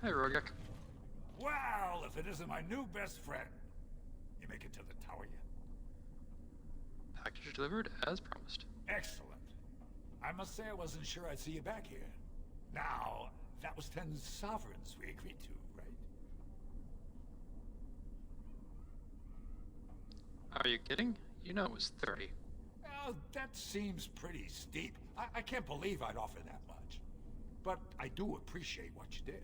Hey, Rogek. Well, if it isn't my new best friend. You make it to the tower yet? Package delivered as promised. Excellent. I must say I wasn't sure I'd see you back here. Now, that was 10 sovereigns we agreed to, right? Are you kidding? You know it was 30. Well, that seems pretty steep. I can't believe I'd offer that much. But I do appreciate what you did.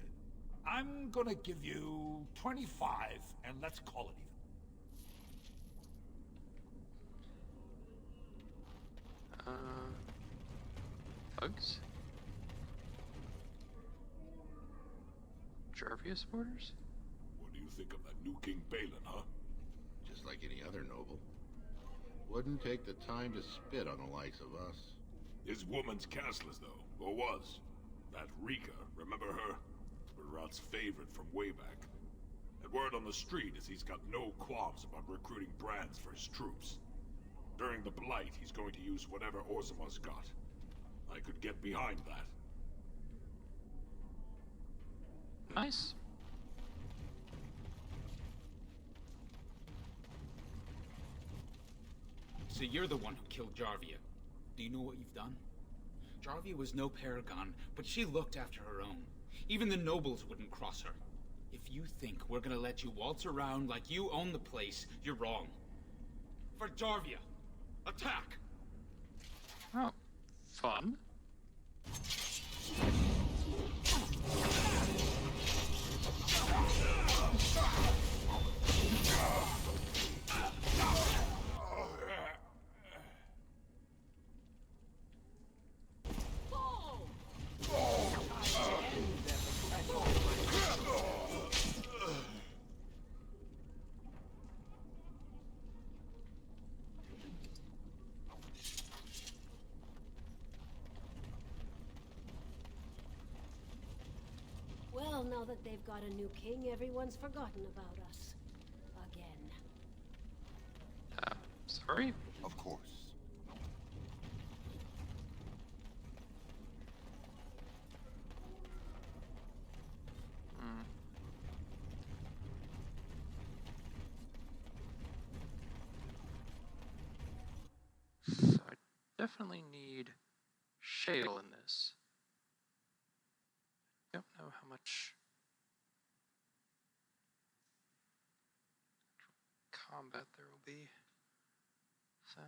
I'm gonna give you 25, and let's call it even. Thugs? Jarvia supporters? What do you think of that new King Balin, huh? Just like any other noble. Wouldn't take the time to spit on the likes of us. His woman's castless, though, or was. That Rika, remember her? Rod's favorite from way back. The word on the street is he's got no qualms about recruiting brands for his troops. During the Blight, he's going to use whatever Orzammar's got. I could get behind that. Nice. So you're the one who killed Jarvia. Do you know what you've done? Jarvia was no paragon, but she looked after her own. Even the nobles wouldn't cross her. If you think we're gonna let you waltz around like you own the place, you're wrong. For Jarvia, attack! Oh, fun. Well, now that they've got a new king, everyone's forgotten about us. Again. Sorry? Of course. So I definitely need Shale in this. Don't know how much combat there will be. So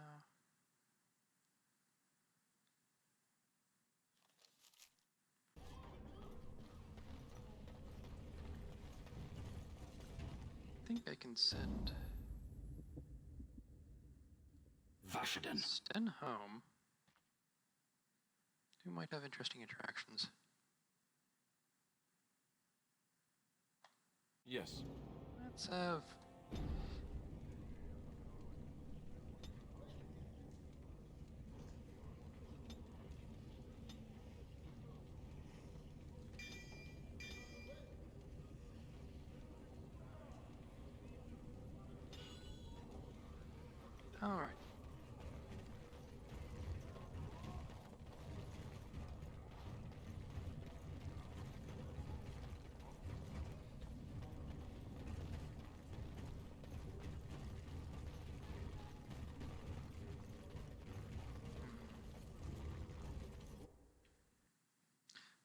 I think I can send Vashaden. Sten home. Who might have interesting interactions. Yes. Let's have all right.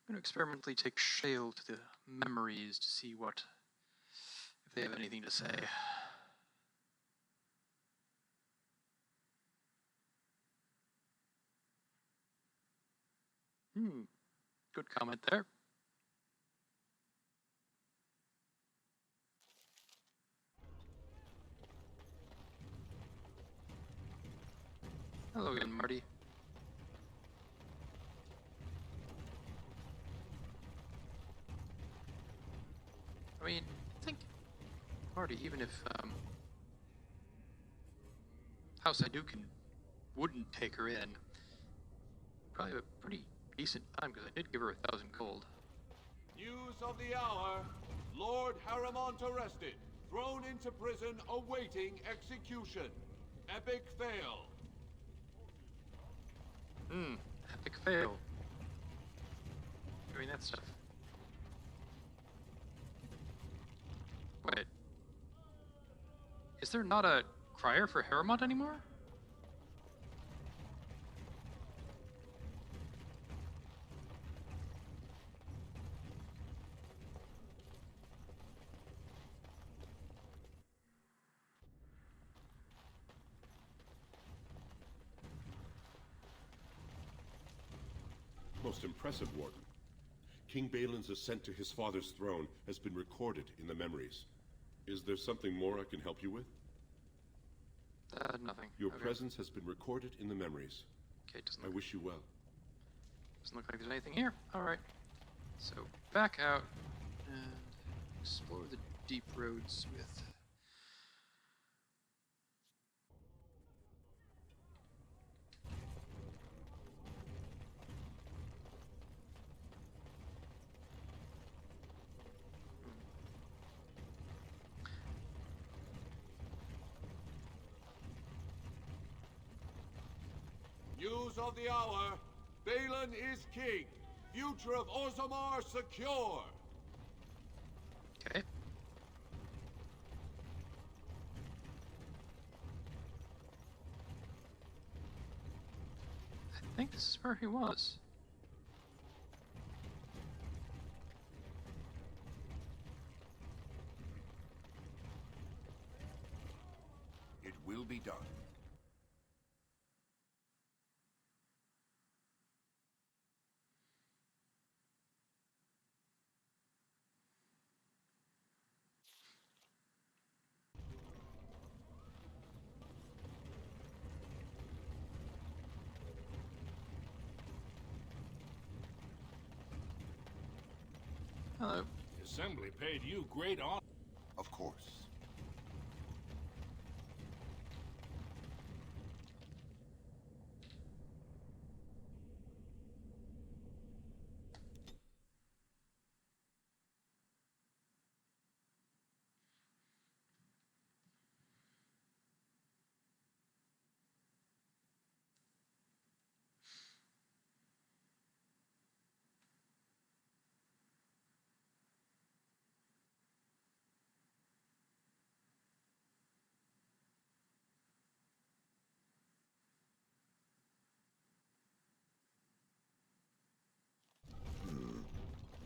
I'm going to experimentally take Shale to the memories to see if they have anything to say. Good comment there. Hello again, Marty. I mean, I think Marty, even if House Hadouken wouldn't take her in, probably a pretty decent time because I did give her 1,000 gold. News of the hour. Lord Harrowmont arrested. Thrown into prison awaiting execution. Epic fail. Epic fail. Doing that stuff. Wait. Is there not a crier for Harrowmont anymore? Most impressive, Warden. King Balin's ascent to his father's throne has been recorded in the memories. Is there something more I can help you with? Nothing. Your Okay. presence has been recorded in the memories. Okay, I wish you well. Doesn't look like there's anything here. Alright. So, back out and explore the deep roads with... News of the hour. Balin is king. Future of Orzammar secure. Okay. I think this is where he was. It will be done. Hello. The Assembly paid you great honor. Of course.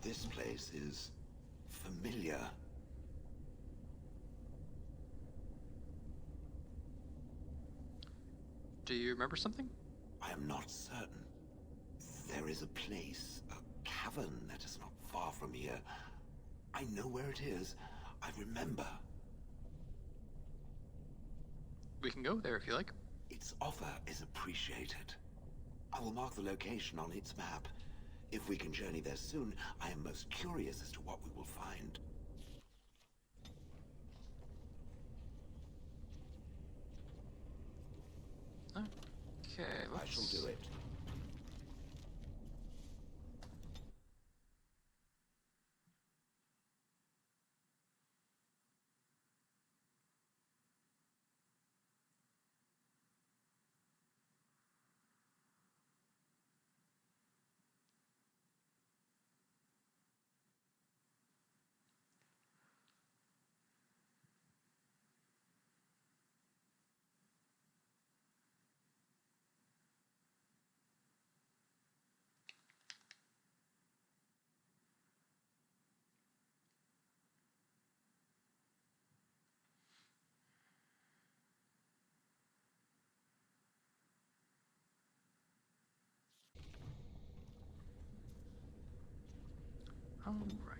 This place is familiar. Do you remember something? I am not certain. There is a place, a cavern that is not far from here. I know where it is. I remember. We can go there if you like. Its offer is appreciated. I will mark the location on its map. If we can journey there soon, I am most curious as to what we will find. Okay, I shall do it. All right.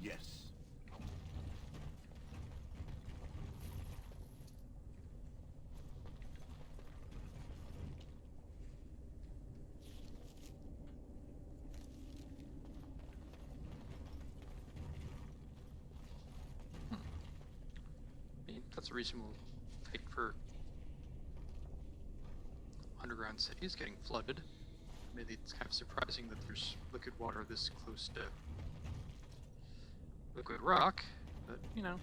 Yes. I mean, that's a reasonable fate for underground cities getting flooded. Maybe it's kind of surprising that there's liquid water this close to liquid rock, but you know.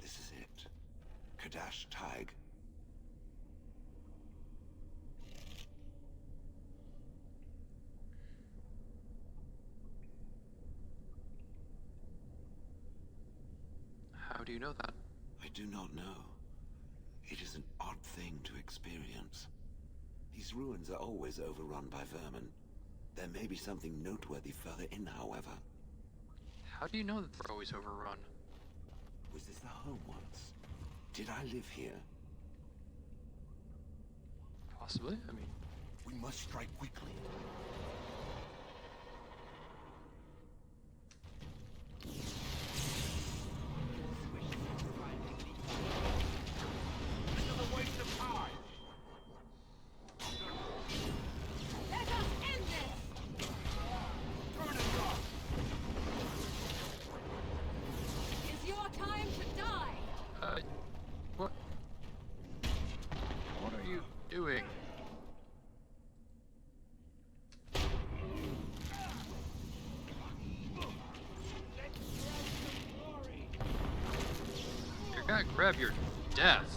This is it. Kadash Tig. How do you know that? I do not know. It is an odd thing to experience. These ruins are always overrun by vermin. There may be something noteworthy further in, however. How do you know that they're always overrun? Was this the home once? Did I live here? Possibly, I mean... We must strike quickly. What are you doing? You're gonna grab your death.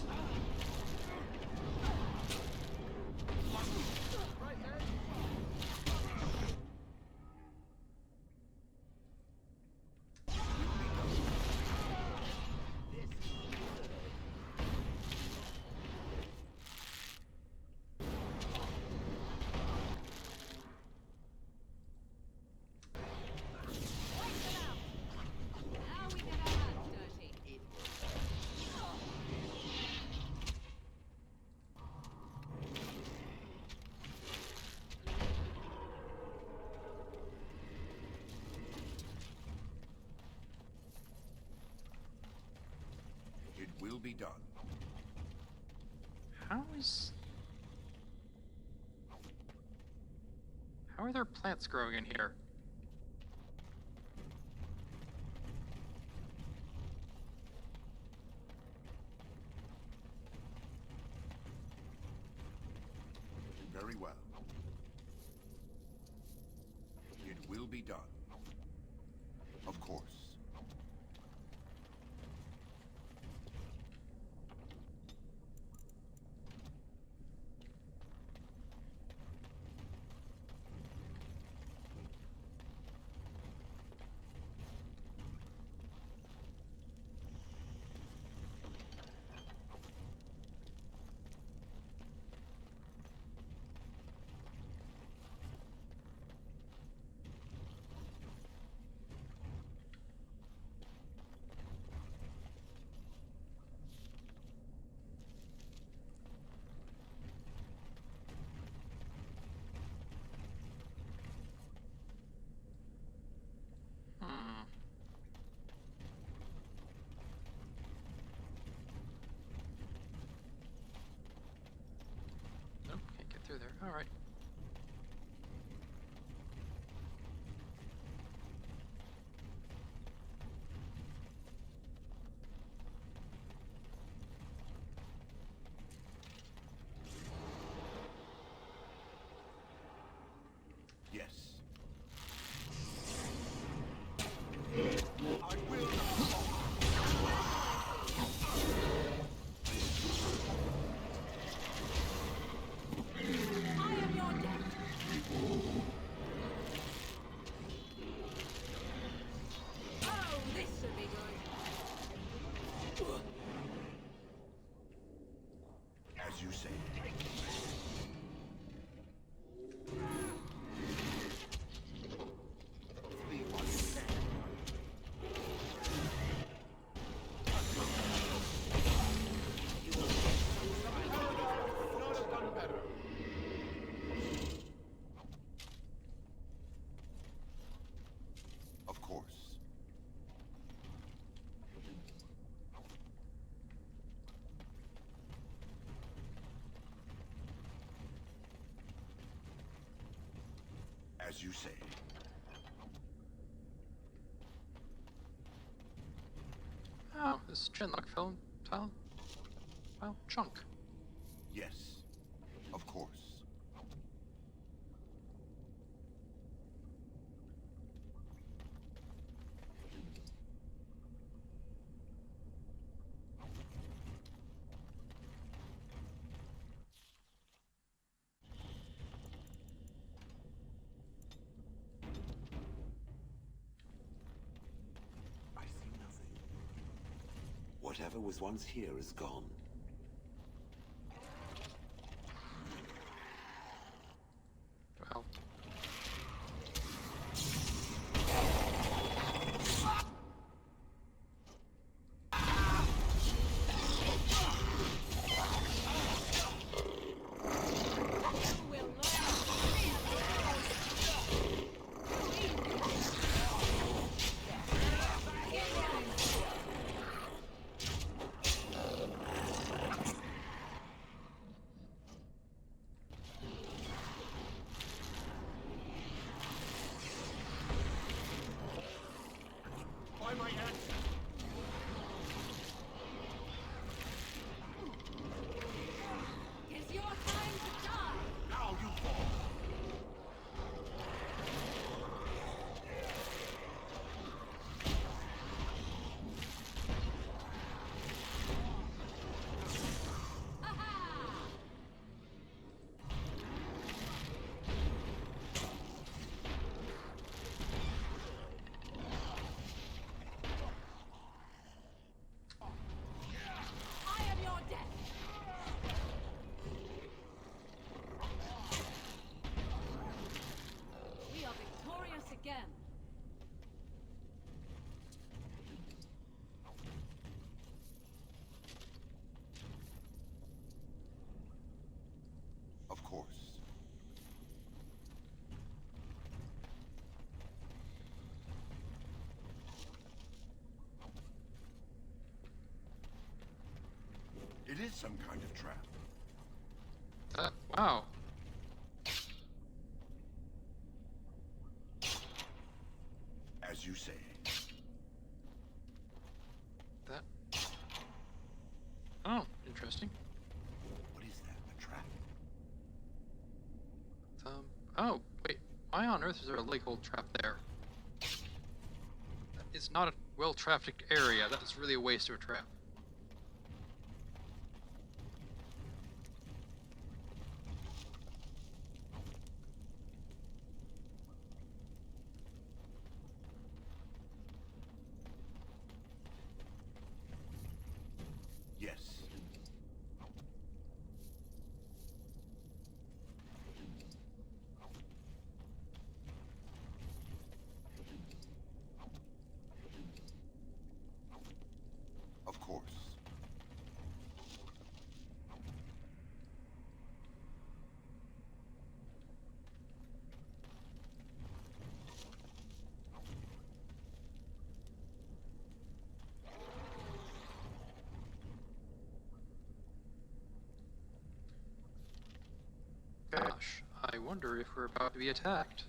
It will be done. How are there plants growing in here? Very well. It will be done. Of course. Nope, can't get through there. Alright. Yes. As you say. Of course. As you say. Oh, this Chinlock film tile? Well, chunk. Yes. Of course. Whatever was once here is gone. Well. By my axe! It's your time to die! Now you fall! I am your death! We are victorious again. Of course. It is some kind of trap. Wow. As you say. That. Oh, interesting. What is that? A trap? Oh, wait. Why on earth is there a lake hole trap there? That is not a well-trafficked area. That is really a waste of a trap. Yes. Of course. Gosh, I wonder if we're about to be attacked.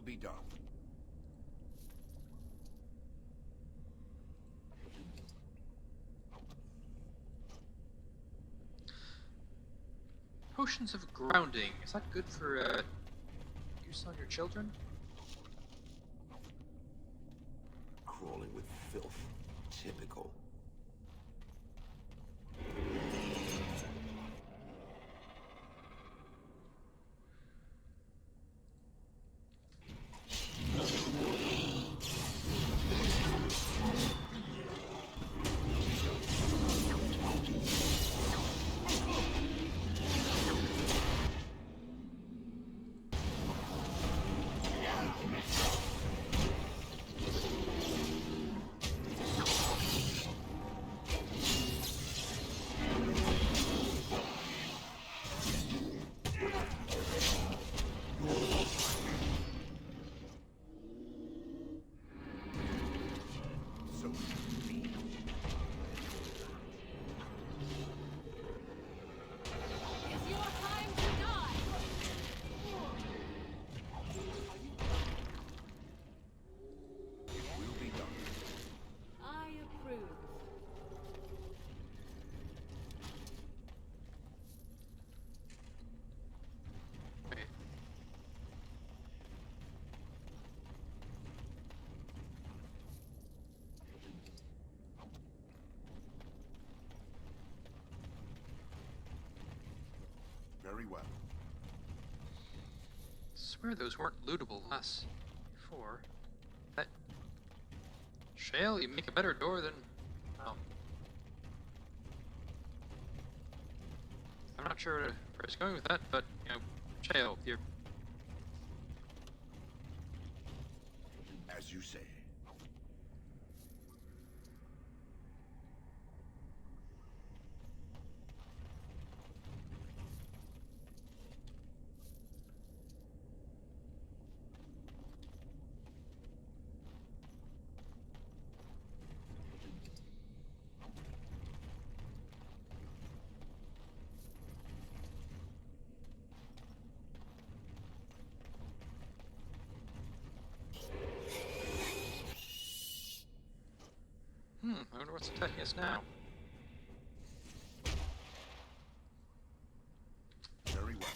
be done. Potions of grounding. Is that good for use on your children? Crawling with filth. Typical. Very well. Swear those weren't lootable last before. That Shale, you make a better door than I'm not sure where I was going with that, but you know, Shale, you're As you say. I wonder what's attacking us now. Very well.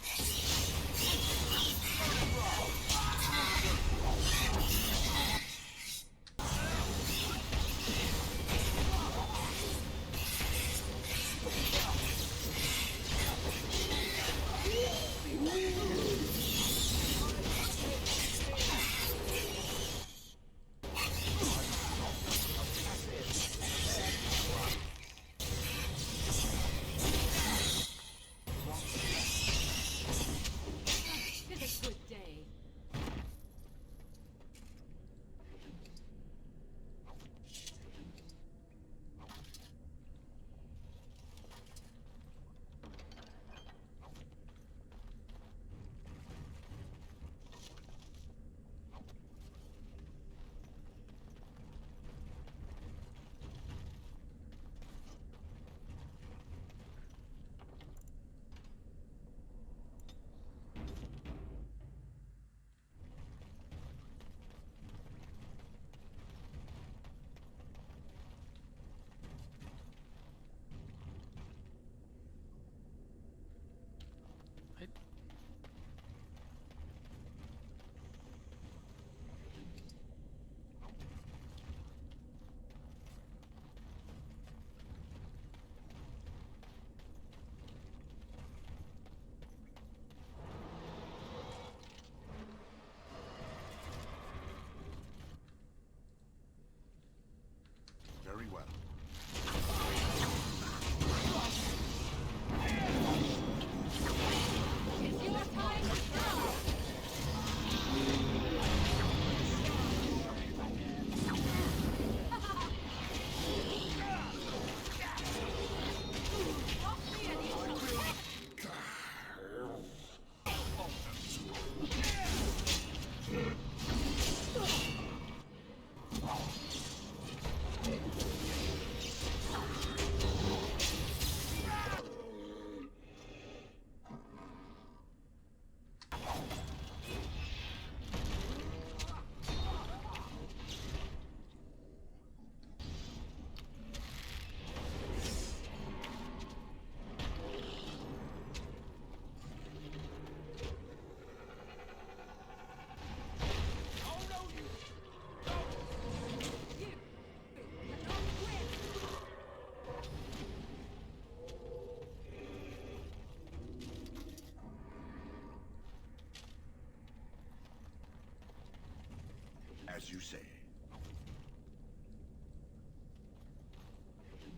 As you say.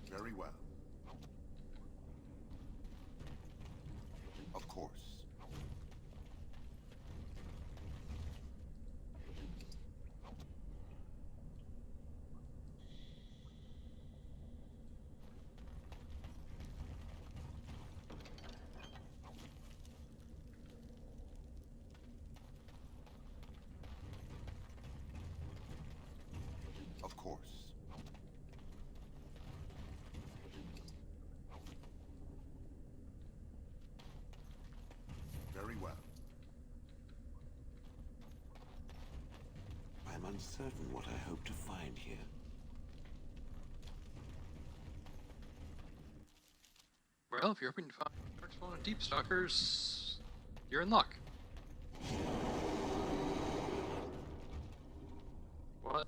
Very well. Of course. Of course. Very well. I'm uncertain what I hope to find here. Well, if you're hoping to find Darkspawn and Deep Stalkers, you're in luck. What?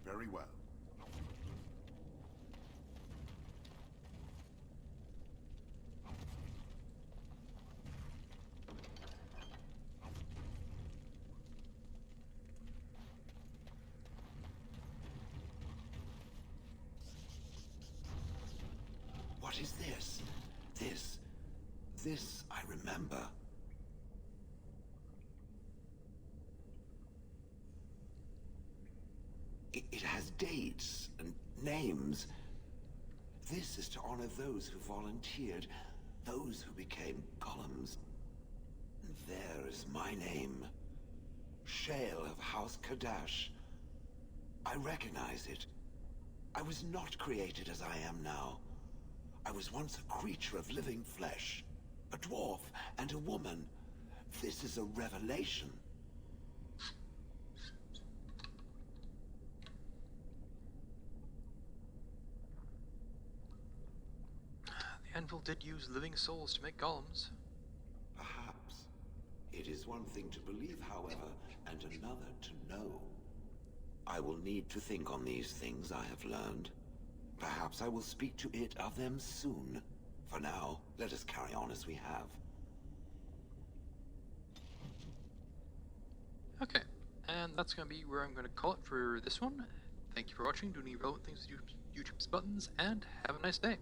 Very well. What is this? This I remember. It has dates and names. This is to honor those who volunteered, those who became golems. And there is my name. Shale of House Kadash. I recognize it. I was not created as I am now. I was once a creature of living flesh, a dwarf and a woman. This is a revelation. The Anvil did use living souls to make golems. Perhaps. It is one thing to believe, however, and another to know. I will need to think on these things I have learned. Perhaps I will speak to it of them soon. For now, let us carry on as we have. Okay, and that's going to be where I'm going to call it for this one. Thank you for watching, doing any relevant things with YouTube's buttons, and have a nice day.